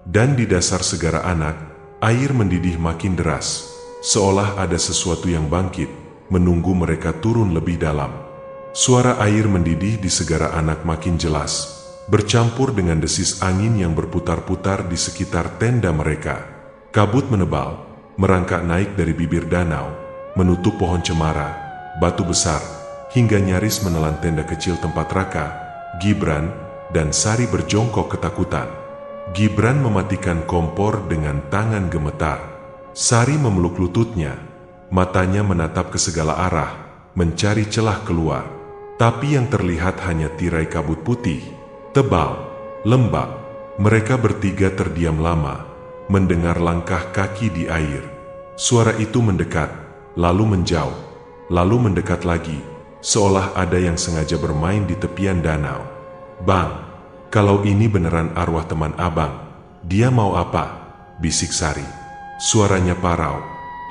Dan di dasar Segara Anak, air mendidih makin deras, seolah ada sesuatu yang bangkit, menunggu mereka turun lebih dalam. Suara air mendidih di Segara Anak makin jelas, bercampur dengan desis angin yang berputar-putar di sekitar tenda mereka. Kabut menebal, merangkak naik dari bibir danau, menutup pohon cemara, batu besar, hingga nyaris menelan tenda kecil tempat Raka, Gibran, dan Sari berjongkok ketakutan. Gibran mematikan kompor dengan tangan gemetar. Sari memeluk lututnya, matanya menatap ke segala arah, mencari celah keluar. Tapi yang terlihat hanya tirai kabut putih, tebal, lembab. Mereka bertiga terdiam lama, mendengar langkah kaki di air. Suara itu mendekat, lalu menjauh, lalu mendekat lagi, seolah ada yang sengaja bermain di tepian danau. "Bang, kalau ini beneran arwah teman abang, dia mau apa?" bisik Sari. Suaranya parau,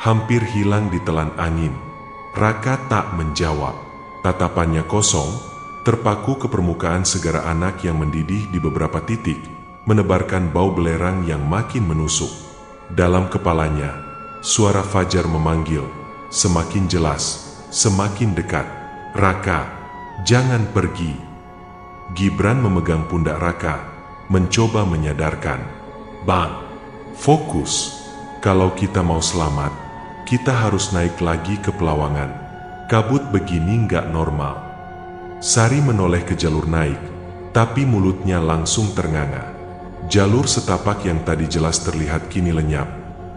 hampir hilang ditelan angin. Raka tak menjawab. Tatapannya kosong, terpaku ke permukaan segara anak yang mendidih di beberapa titik, menebarkan bau belerang yang makin menusuk. Dalam kepalanya, suara Fajar memanggil, semakin jelas, semakin dekat. "Raka, jangan pergi." Gibran memegang pundak Raka, mencoba menyadarkan. "Bang, fokus. Kalau kita mau selamat, kita harus naik lagi ke Pelawangan. Kabut begini nggak normal." Sari menoleh ke jalur naik, tapi mulutnya langsung ternganga. Jalur setapak yang tadi jelas terlihat kini lenyap,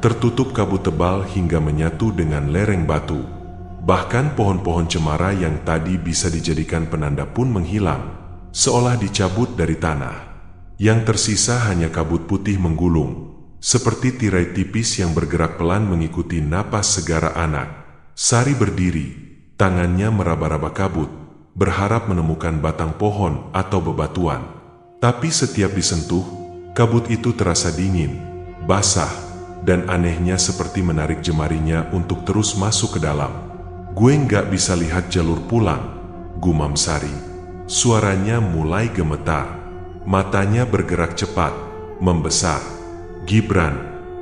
tertutup kabut tebal hingga menyatu dengan lereng batu. Bahkan pohon-pohon cemara yang tadi bisa dijadikan penanda pun menghilang, seolah dicabut dari tanah. Yang tersisa hanya kabut putih menggulung, seperti tirai tipis yang bergerak pelan mengikuti napas segara anak. Sari berdiri, tangannya meraba-raba kabut, berharap menemukan batang pohon atau bebatuan. Tapi setiap disentuh, kabut itu terasa dingin, basah, dan anehnya seperti menarik jemarinya untuk terus masuk ke dalam. "Gue nggak bisa lihat jalur pulang," gumam Sari. Suaranya mulai gemetar, matanya bergerak cepat, membesar. "Gibran,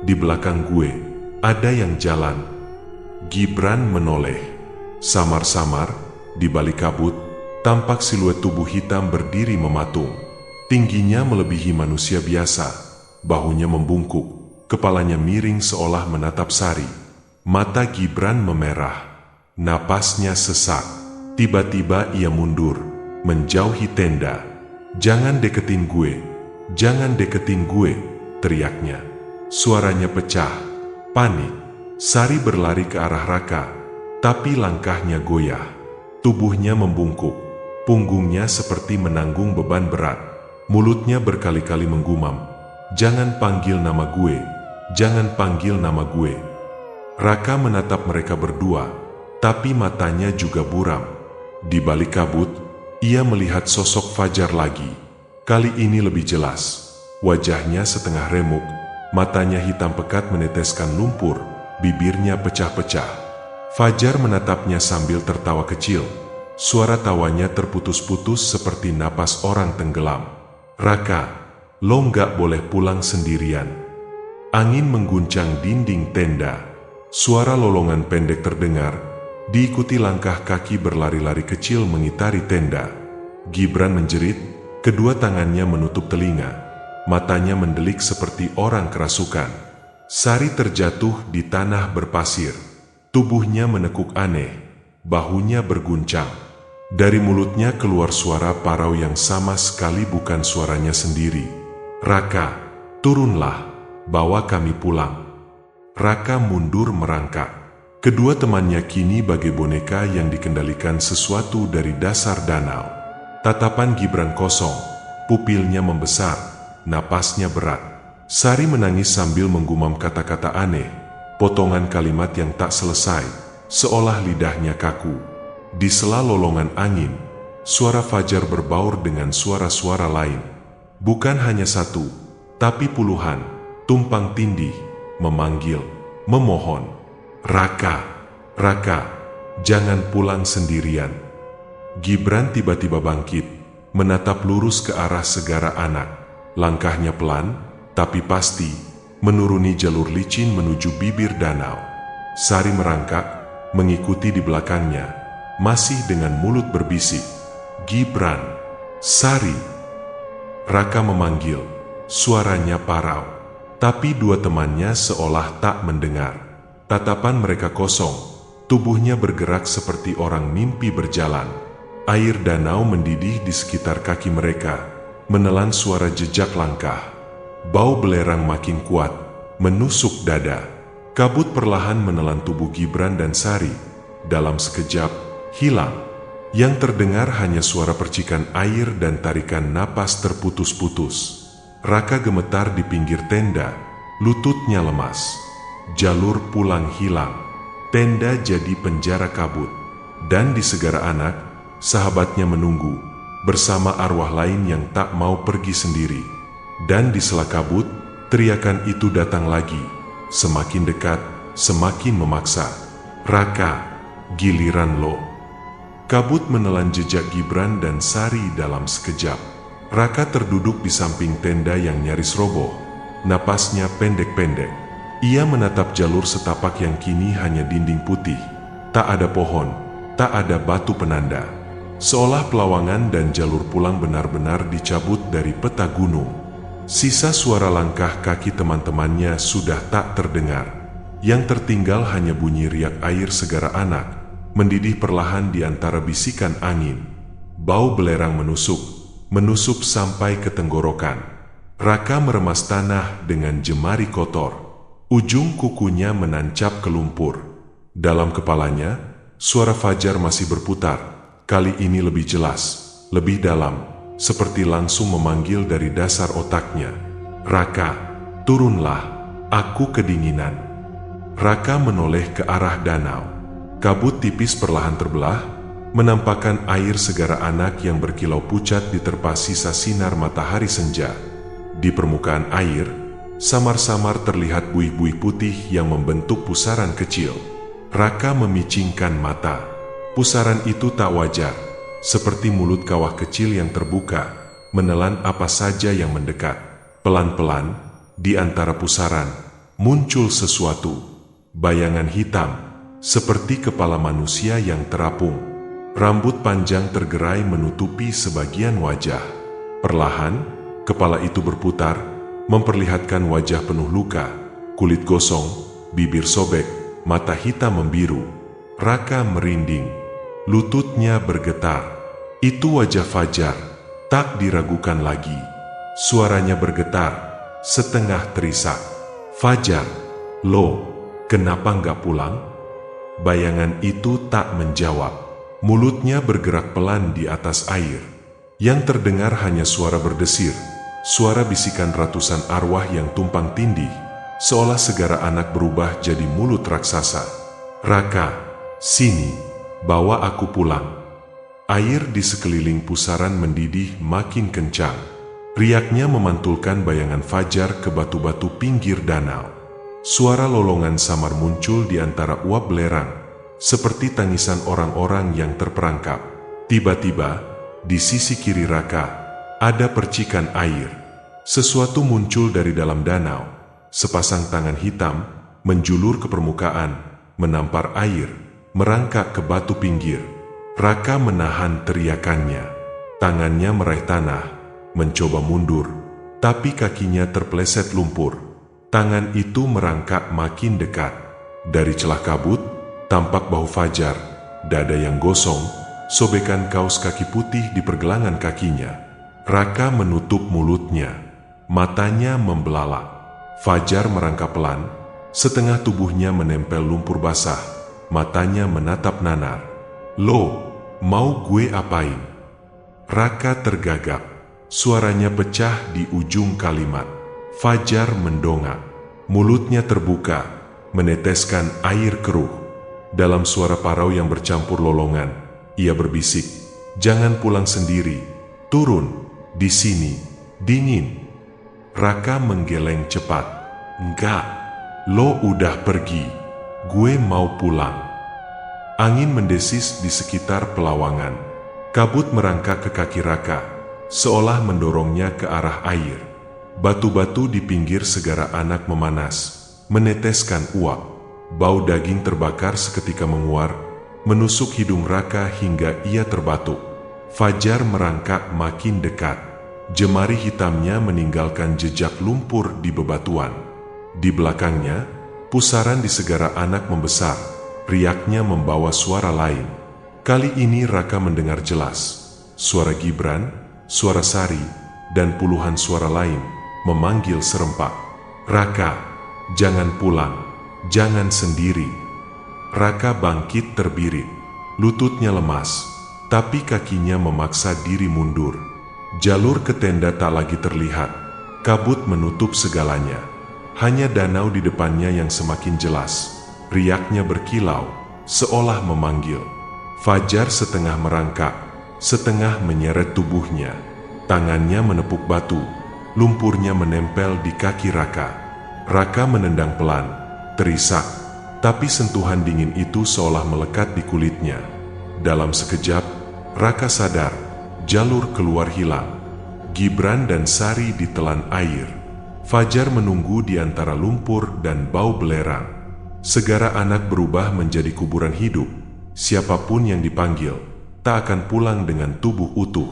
di belakang gue, ada yang jalan." Gibran menoleh. Samar-samar, di balik kabut, tampak siluet tubuh hitam berdiri mematung. Tingginya melebihi manusia biasa, bahunya membungkuk, kepalanya miring seolah menatap Sari. Mata Gibran memerah, napasnya sesak. Tiba-tiba ia mundur, menjauhi tenda. "Jangan deketin gue, jangan deketin gue," teriaknya. Suaranya pecah, panik. Sari berlari ke arah Raka, tapi langkahnya goyah. Tubuhnya membungkuk, punggungnya seperti menanggung beban berat. Mulutnya berkali-kali menggumam, "Jangan panggil nama gue, jangan panggil nama gue." Raka menatap mereka berdua, tapi matanya juga buram. Di balik kabut, ia melihat sosok Fajar lagi. Kali ini lebih jelas. Wajahnya setengah remuk, matanya hitam pekat meneteskan lumpur, bibirnya pecah-pecah. Fajar menatapnya sambil tertawa kecil. Suara tawanya terputus-putus seperti napas orang tenggelam. "Raka, lo nggak boleh pulang sendirian." Angin mengguncang dinding tenda. Suara lolongan pendek terdengar, diikuti langkah kaki berlari-lari kecil mengitari tenda. Gibran menjerit, kedua tangannya menutup telinga. Matanya mendelik seperti orang kerasukan. Sari terjatuh di tanah berpasir. Tubuhnya menekuk aneh, bahunya berguncang. Dari mulutnya keluar suara parau yang sama sekali bukan suaranya sendiri. "Raka, turunlah, bawa kami pulang." Raka mundur merangkak. Kedua temannya kini bagai boneka yang dikendalikan sesuatu dari dasar danau. Tatapan Gibran kosong, pupilnya membesar, napasnya berat. Sari menangis sambil menggumam kata-kata aneh, potongan kalimat yang tak selesai, seolah lidahnya kaku. Di sela lolongan angin, suara Fajar berbaur dengan suara-suara lain. Bukan hanya satu, tapi puluhan, tumpang tindih, memanggil, memohon. "Raka, Raka, jangan pulang sendirian." Gibran tiba-tiba bangkit, menatap lurus ke arah segara anak. Langkahnya pelan, tapi pasti, menuruni jalur licin menuju bibir danau. Sari merangkak, mengikuti di belakangnya, masih dengan mulut berbisik, "Gibran, Sari." Raka memanggil, suaranya parau. Tapi dua temannya seolah tak mendengar. Tatapan mereka kosong, tubuhnya bergerak seperti orang mimpi berjalan. Air danau mendidih di sekitar kaki mereka, menelan suara jejak langkah. Bau belerang makin kuat, menusuk dada. Kabut perlahan menelan tubuh Gibran dan Sari. Dalam sekejap, hilang. Yang terdengar hanya suara percikan air dan tarikan napas terputus-putus. Raka gemetar di pinggir tenda, lututnya lemas. Jalur pulang hilang. Tenda jadi penjara kabut. Dan di Segara Anak, sahabatnya menunggu, bersama arwah lain yang tak mau pergi sendiri. Dan di sela kabut, teriakan itu datang lagi. Semakin dekat, semakin memaksa. Raka, giliran lo. Kabut menelan jejak Gibran dan Sari dalam sekejap. Raka terduduk di samping tenda yang nyaris roboh. Napasnya pendek-pendek. Ia menatap jalur setapak yang kini hanya dinding putih. Tak ada pohon, tak ada batu penanda. Seolah pelawangan dan jalur pulang benar-benar dicabut dari peta gunung. Sisa suara langkah kaki teman-temannya sudah tak terdengar. Yang tertinggal hanya bunyi riak air Segara Anak, mendidih perlahan di antara bisikan angin. Bau belerang menusuk sampai ke tenggorokan. Raka meremas tanah dengan jemari kotor. Ujung kukunya menancap ke lumpur. Dalam kepalanya, suara Fajar masih berputar. Kali ini lebih jelas, lebih dalam, seperti langsung memanggil dari dasar otaknya. Raka, turunlah, aku kedinginan. Raka menoleh ke arah danau. Kabut tipis perlahan terbelah, menampakkan air Segara Anak yang berkilau pucat diterpa sisa sinar matahari senja. Di permukaan air, samar-samar terlihat buih-buih putih yang membentuk pusaran kecil. Raka memicingkan mata. Pusaran itu tak wajar, seperti mulut kawah kecil yang terbuka, menelan apa saja yang mendekat. Pelan-pelan, di antara pusaran, muncul sesuatu, bayangan hitam, seperti kepala manusia yang terapung. Rambut panjang tergerai menutupi sebagian wajah. Perlahan, kepala itu berputar, memperlihatkan wajah penuh luka, kulit gosong, bibir sobek, mata hitam membiru. Raka merinding, lututnya bergetar. Itu wajah Fajar, tak diragukan lagi. Suaranya bergetar, setengah terisak. Fajar, lo, kenapa nggak pulang? Bayangan itu tak menjawab. Mulutnya bergerak pelan di atas air. Yang terdengar hanya suara berdesir, suara bisikan ratusan arwah yang tumpang tindih, seolah Segara Anak berubah jadi mulut raksasa. Raka, sini, bawa aku pulang. Air di sekeliling pusaran mendidih makin kencang. Riaknya memantulkan bayangan Fajar ke batu-batu pinggir danau. Suara lolongan samar muncul di antara uap belerang, seperti tangisan orang-orang yang terperangkap. Tiba-tiba, di sisi kiri Raka, ada percikan air. Sesuatu muncul dari dalam danau. Sepasang tangan hitam menjulur ke permukaan, menampar air, merangkak ke batu pinggir. Raka menahan teriakannya. Tangannya meraih tanah, mencoba mundur, tapi kakinya terpeleset lumpur. Tangan itu merangkak makin dekat. Dari celah kabut, tampak bahu Fajar, dada yang gosong, sobekan kaos kaki putih di pergelangan kakinya. Raka menutup mulutnya, matanya membelalak. Fajar merangkak pelan, setengah tubuhnya menempel lumpur basah, matanya menatap nanar. Lo, mau gue apain? Raka tergagap, suaranya pecah di ujung kalimat. Fajar mendongak, mulutnya terbuka, meneteskan air keruh. Dalam suara parau yang bercampur lolongan, ia berbisik, "Jangan pulang sendiri, turun, di sini, dingin." Raka menggeleng cepat. "Enggak, lo udah pergi, gue mau pulang." Angin mendesis di sekitar pelawangan. Kabut merangkak ke kaki Raka, seolah mendorongnya ke arah air. Batu-batu di pinggir Segara Anak memanas, meneteskan uap. Bau daging terbakar seketika menguar, menusuk hidung Raka hingga ia terbatuk. Fajar merangkak makin dekat. Jemari hitamnya meninggalkan jejak lumpur di bebatuan. Di belakangnya, pusaran di segara anak membesar, riaknya membawa suara lain. Kali ini Raka mendengar jelas. Suara Gibran, suara Sari, dan puluhan suara lain memanggil serempak. Raka, jangan pulang, jangan sendiri. Raka bangkit terbirit, lututnya lemas, tapi kakinya memaksa diri mundur. Jalur ke tenda tak lagi terlihat, kabut menutup segalanya. Hanya danau di depannya yang semakin jelas, riaknya berkilau, seolah memanggil. Fajar setengah merangkak, setengah menyeret tubuhnya. Tangannya menepuk batu, lumpurnya menempel di kaki Raka. Raka menendang pelan, terisak, tapi sentuhan dingin itu seolah melekat di kulitnya. Dalam sekejap, Raka sadar, jalur keluar hilang. Gibran dan Sari ditelan air. Fajar menunggu di antara lumpur dan bau belerang. Segara anak berubah menjadi kuburan hidup. Siapapun yang dipanggil, tak akan pulang dengan tubuh utuh.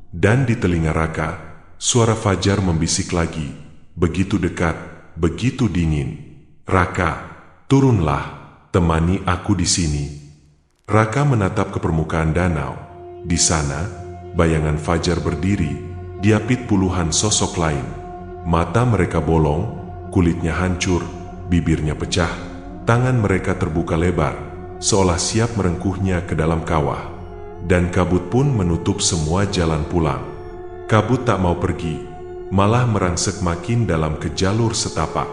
Dan di telinga Raka, suara Fajar membisik lagi, begitu dekat, begitu dingin. Raka, turunlah, temani aku di sini. Raka menatap ke permukaan danau. Di sana, bayangan Fajar berdiri, diapit puluhan sosok lain. Mata mereka bolong, kulitnya hancur, bibirnya pecah, tangan mereka terbuka lebar, seolah siap merengkuhnya ke dalam kawah. Dan kabut pun menutup semua jalan pulang. Kabut tak mau pergi, malah merangsek makin dalam ke jalur setapak.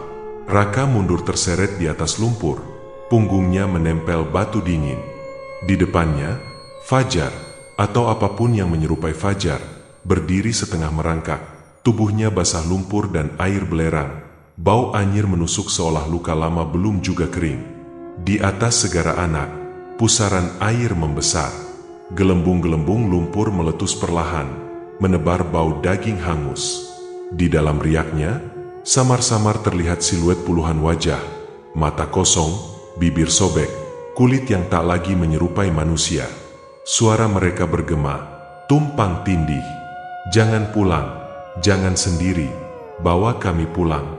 Raka mundur terseret di atas lumpur, punggungnya menempel batu dingin. Di depannya, Fajar, atau apapun yang menyerupai Fajar, berdiri setengah merangkak, tubuhnya basah lumpur dan air belerang. Bau anyir menusuk seolah luka lama belum juga kering. Di atas segara anak, pusaran air membesar. Gelembung-gelembung lumpur meletus perlahan, menebar bau daging hangus. Di dalam riaknya, samar-samar terlihat siluet puluhan wajah, mata kosong, bibir sobek, kulit yang tak lagi menyerupai manusia. Suara mereka bergema, tumpang tindih. Jangan pulang, jangan sendiri, bawa kami pulang.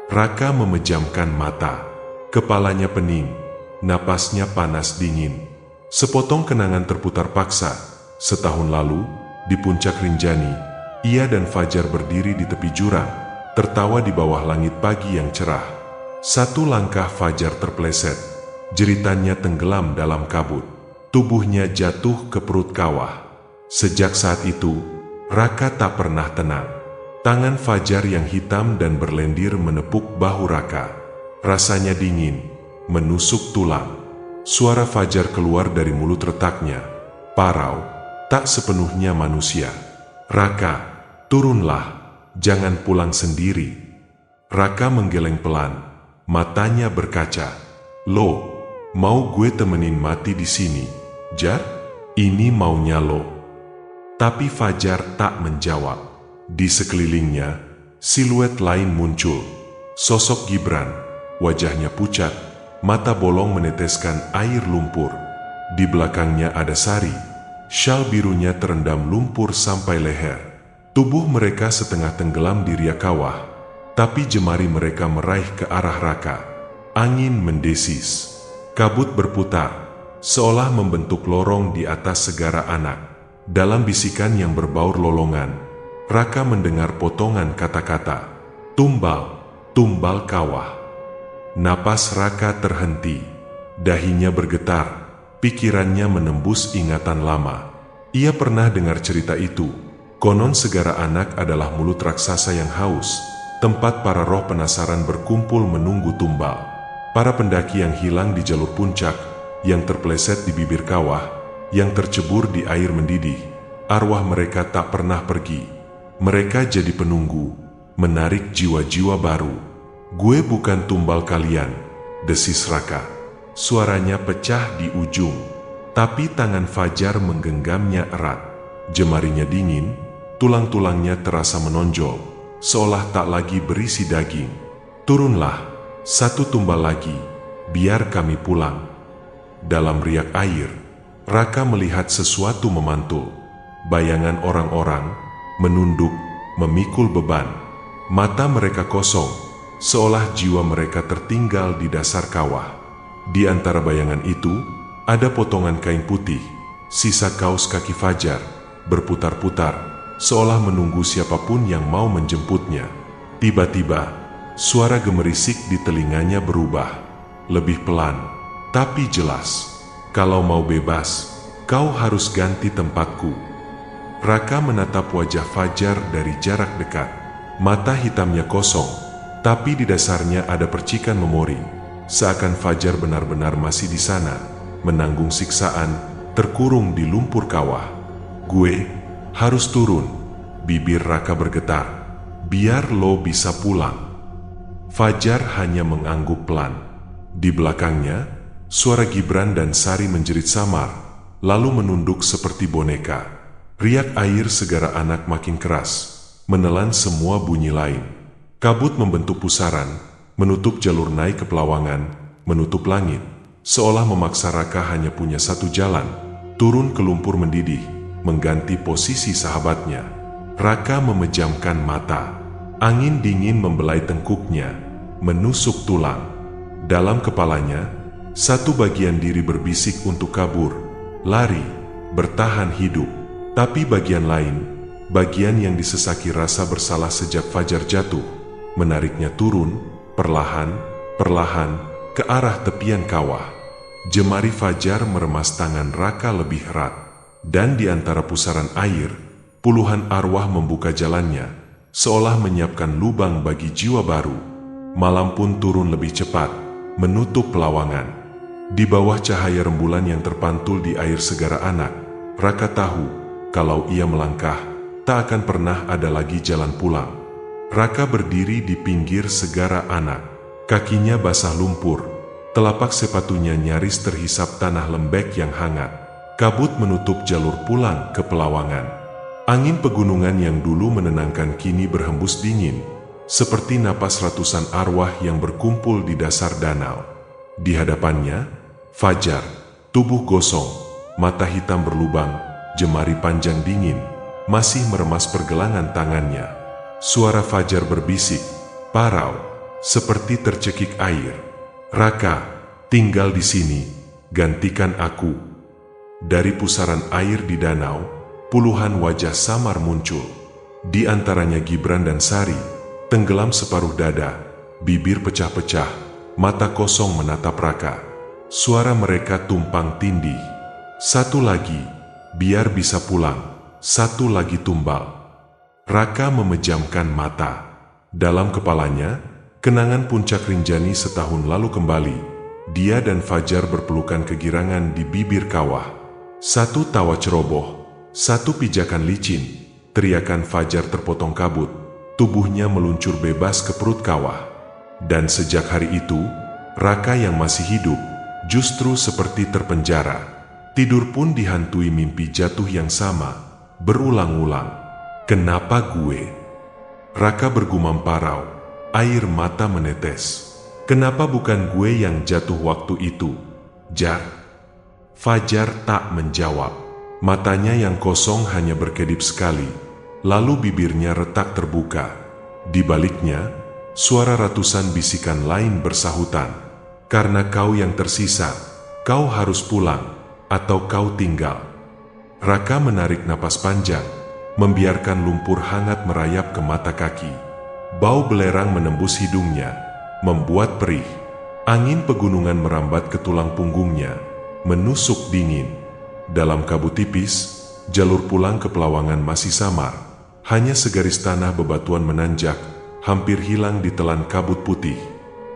Raka memejamkan mata, kepalanya pening, napasnya panas dingin. Sepotong kenangan terputar paksa. Setahun lalu, di puncak Rinjani, ia dan Fajar berdiri di tepi jurang, tertawa di bawah langit pagi yang cerah. Satu langkah Fajar terpleset, jeritannya tenggelam dalam kabut. Tubuhnya jatuh ke perut kawah. Sejak saat itu, Raka tak pernah tenang. Tangan Fajar yang hitam dan berlendir menepuk bahu Raka. Rasanya dingin, menusuk tulang. Suara Fajar keluar dari mulut retaknya. Parau, tak sepenuhnya manusia. Raka, turunlah, jangan pulang sendiri. Raka menggeleng pelan, matanya berkaca. Lo, mau gue temenin mati di sini, Jar? Ini maunya lo. Tapi Fajar tak menjawab. Di sekelilingnya, siluet lain muncul. Sosok Gibran, wajahnya pucat, mata bolong meneteskan air lumpur. Di belakangnya ada Sari, syal birunya terendam lumpur sampai leher. Tubuh mereka setengah tenggelam di riak kawah, tapi jemari mereka meraih ke arah Raka. Angin mendesis, kabut berputar, seolah membentuk lorong di atas segara anak. Dalam bisikan yang berbaur lolongan, Raka mendengar potongan kata-kata. Tumbal, tumbal kawah. Napas Raka terhenti, dahinya bergetar, pikirannya menembus ingatan lama. Ia pernah dengar cerita itu. Konon segara anak adalah mulut raksasa yang haus, tempat para roh penasaran berkumpul menunggu tumbal. Para pendaki yang hilang di jalur puncak, yang terpeleset di bibir kawah, yang tercebur di air mendidih, arwah mereka tak pernah pergi. Mereka jadi penunggu, menarik jiwa-jiwa baru. Gue bukan tumbal kalian, desis Raka. Suaranya pecah di ujung, tapi tangan Fajar menggenggamnya erat. Jemarinya dingin, tulang-tulangnya terasa menonjol, seolah tak lagi berisi daging. Turunlah, satu tumbal lagi, biar kami pulang. Dalam riak air, Raka melihat sesuatu memantul. Bayangan orang-orang, menunduk, memikul beban. Mata mereka kosong, seolah jiwa mereka tertinggal di dasar kawah. Di antara bayangan itu, ada potongan kain putih, sisa kaos kaki Fajar, berputar-putar, seolah menunggu siapapun yang mau menjemputnya. Tiba-tiba, suara gemerisik di telinganya berubah, lebih pelan, tapi jelas. Kalau mau bebas, kau harus ganti tempatku. Raka menatap wajah Fajar dari jarak dekat. Mata hitamnya kosong, tapi di dasarnya ada percikan memori. Seakan Fajar benar-benar masih di sana, menanggung siksaan, terkurung di lumpur kawah. Gue harus turun, bibir Raka bergetar, biar lo bisa pulang. Fajar hanya mengangguk pelan. Di belakangnya, suara Gibran dan Sari menjerit samar, lalu menunduk seperti boneka. Riak air segara anak makin keras, menelan semua bunyi lain. Kabut membentuk pusaran, menutup jalur naik ke Pelawangan, menutup langit, seolah memaksa Raka hanya punya satu jalan, turun ke lumpur mendidih, mengganti posisi sahabatnya. Raka memejamkan mata. Angin dingin membelai tengkuknya, menusuk tulang. Dalam kepalanya, satu bagian diri berbisik untuk kabur, lari, bertahan hidup. Tapi bagian lain, bagian yang disesaki rasa bersalah sejak Fajar jatuh, menariknya turun, perlahan ke arah tepian kawah. Jemari Fajar meremas tangan Raka lebih erat, dan di antara pusaran air, puluhan arwah membuka jalannya, seolah menyiapkan lubang bagi jiwa baru. Malam pun turun lebih cepat, menutup Pelawangan. Di bawah cahaya rembulan yang terpantul di air segara anak, Raka tahu, kalau ia melangkah, tak akan pernah ada lagi jalan pulang. Raka berdiri di pinggir segara anak. Kakinya basah lumpur, telapak sepatunya nyaris terhisap tanah lembek yang hangat. Kabut menutup jalur pulang ke Pelawangan. Angin pegunungan yang dulu menenangkan kini berhembus dingin, seperti napas ratusan arwah yang berkumpul di dasar danau. Di hadapannya, Fajar, tubuh gosong, mata hitam berlubang, jemari panjang dingin, masih meremas pergelangan tangannya. Suara Fajar berbisik, parau, seperti tercekik air. Raka, tinggal di sini, gantikan aku. Dari pusaran air di danau, puluhan wajah samar muncul. Di antaranya Gibran dan Sari, tenggelam separuh dada, bibir pecah-pecah, mata kosong menatap Raka. Suara mereka tumpang tindih. Satu lagi, biar bisa pulang. Satu lagi tumbal. Raka memejamkan mata. Dalam kepalanya, kenangan puncak Rinjani setahun lalu kembali. Dia dan Fajar berpelukan kegirangan di bibir kawah. Satu tawa ceroboh, satu pijakan licin. Teriakan Fajar terpotong kabut. Tubuhnya meluncur bebas ke perut kawah. Dan sejak hari itu, Raka yang masih hidup, justru seperti terpenjara. Tidur pun dihantui mimpi jatuh yang sama, berulang-ulang. Kenapa gue? Raka bergumam parau, air mata menetes. Kenapa bukan gue yang jatuh waktu itu? Jar. Fajar tak menjawab. Matanya yang kosong hanya berkedip sekali, lalu bibirnya retak terbuka. Di baliknya, suara ratusan bisikan lain bersahutan. Karena kau yang tersisa, kau harus pulang, atau kau tinggal. Raka menarik napas panjang, membiarkan lumpur hangat merayap ke mata kaki. Bau belerang menembus hidungnya, membuat perih. Angin pegunungan merambat ke tulang punggungnya, menusuk dingin. Dalam kabut tipis, jalur pulang ke Pelawangan masih samar. Hanya segaris tanah bebatuan menanjak, hampir hilang ditelan kabut putih.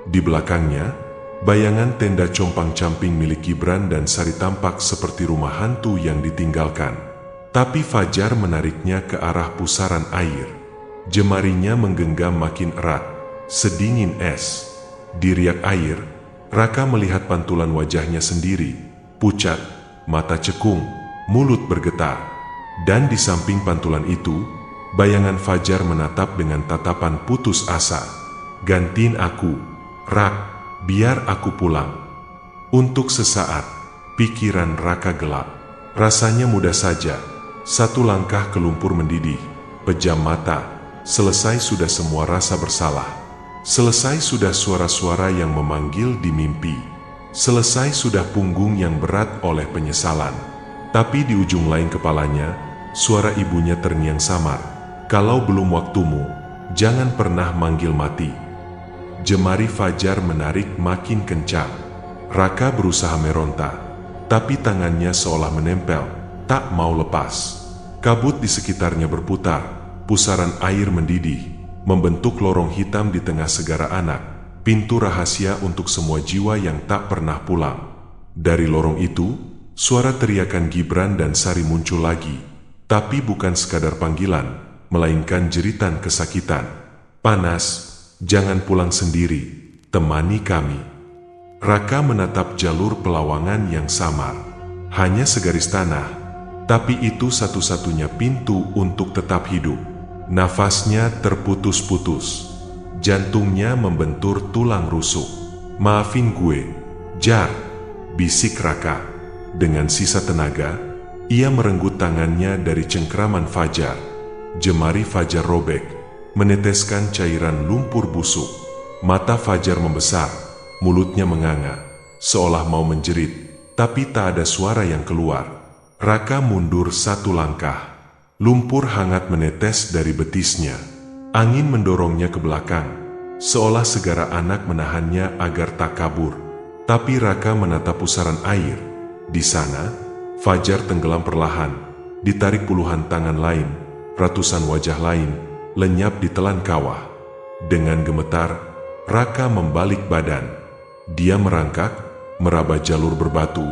Di belakangnya, bayangan tenda compang-camping milik Gibran dan Sari tampak seperti rumah hantu yang ditinggalkan. Tapi Fajar menariknya ke arah pusaran air. Jemarinya menggenggam makin erat, sedingin es. Di riak air, Raka melihat pantulan wajahnya sendiri, pucat, mata cekung, mulut bergetar. Dan di samping pantulan itu, bayangan Fajar menatap dengan tatapan putus asa. Gantiin aku, Rak, biar aku pulang. Untuk sesaat, pikiran Raka gelap. Rasanya mudah saja. Satu langkah ke lumpur mendidih, pejam mata, selesai sudah semua rasa bersalah. Selesai sudah suara-suara yang memanggil di mimpi. Selesai sudah punggung yang berat oleh penyesalan. Tapi di ujung lain kepalanya, suara ibunya terngiang samar. Kalau belum waktumu, jangan pernah manggil mati. Jemari Fajar menarik makin kencang. Raka berusaha meronta, tapi tangannya seolah menempel, tak mau lepas. Kabut di sekitarnya berputar, pusaran air mendidih, membentuk lorong hitam di tengah segara anak, pintu rahasia untuk semua jiwa yang tak pernah pulang. Dari lorong itu, suara teriakan Gibran dan Sari muncul lagi, tapi bukan sekadar panggilan, melainkan jeritan kesakitan. Panas, jangan pulang sendiri, temani kami. Raka menatap jalur pelawangan yang samar. Hanya segaris tanah, tapi itu satu-satunya pintu untuk tetap hidup. Nafasnya terputus-putus, jantungnya membentur tulang rusuk. "Maafin gue, Jar," bisik Raka. Dengan sisa tenaga, ia merenggut tangannya dari cengkraman Fajar. Jemari Fajar robek, meneteskan cairan lumpur busuk. Mata Fajar membesar, mulutnya menganga, seolah mau menjerit, tapi tak ada suara yang keluar. Raka mundur satu langkah. Lumpur hangat menetes dari betisnya. Angin mendorongnya ke belakang, seolah segara anak menahannya agar tak kabur. Tapi Raka menatap pusaran air. Di sana, Fajar tenggelam perlahan, ditarik puluhan tangan lain, ratusan wajah lain, lenyap di telan kawah. Dengan gemetar, Raka membalik badan. Dia merangkak, meraba jalur berbatu,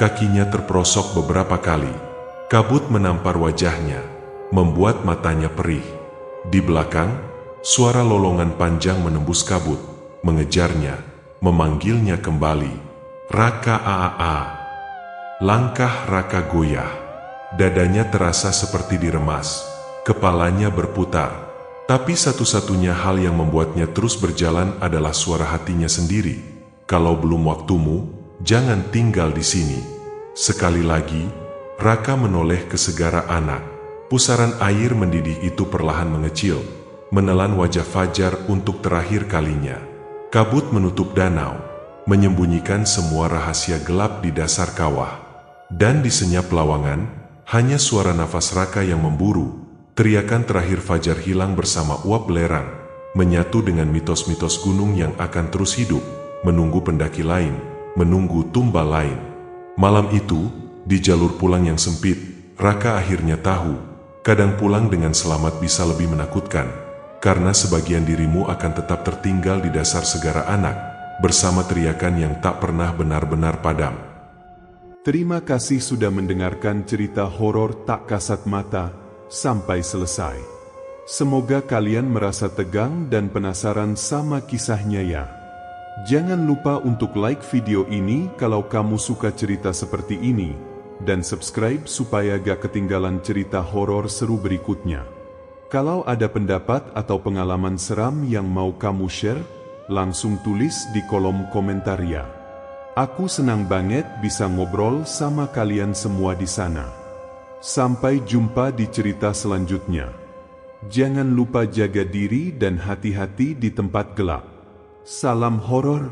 kakinya terperosok beberapa kali. Kabut menampar wajahnya, membuat matanya perih. Di belakang, suara lolongan panjang menembus kabut, mengejarnya, memanggilnya kembali. "Raka Aa." Langkah Raka goyah. Dadanya terasa seperti diremas, kepalanya berputar. Tapi satu-satunya hal yang membuatnya terus berjalan adalah suara hatinya sendiri. "Kalau belum waktumu, jangan tinggal di sini." Sekali lagi, Raka menoleh ke segara anak. Pusaran air mendidih itu perlahan mengecil, menelan wajah Fajar untuk terakhir kalinya. Kabut menutup danau, menyembunyikan semua rahasia gelap di dasar kawah. Dan di senyap lawangan, hanya suara nafas Raka yang memburu. Teriakan terakhir Fajar hilang bersama uap belerang, menyatu dengan mitos-mitos gunung yang akan terus hidup, menunggu pendaki lain, menunggu tumbal lain. Malam itu, di jalur pulang yang sempit, Raka akhirnya tahu, kadang pulang dengan selamat bisa lebih menakutkan, karena sebagian dirimu akan tetap tertinggal di dasar segara anak, bersama teriakan yang tak pernah benar-benar padam. Terima kasih sudah mendengarkan cerita horor Tak Kasat Mata sampai selesai. Semoga kalian merasa tegang dan penasaran sama kisahnya ya. Jangan lupa untuk like video ini kalau kamu suka cerita seperti ini, dan subscribe supaya gak ketinggalan cerita horor seru berikutnya. Kalau ada pendapat atau pengalaman seram yang mau kamu share, langsung tulis di kolom komentar ya. Aku senang banget bisa ngobrol sama kalian semua di sana. Sampai jumpa di cerita selanjutnya. Jangan lupa jaga diri dan hati-hati di tempat gelap. Salam horor.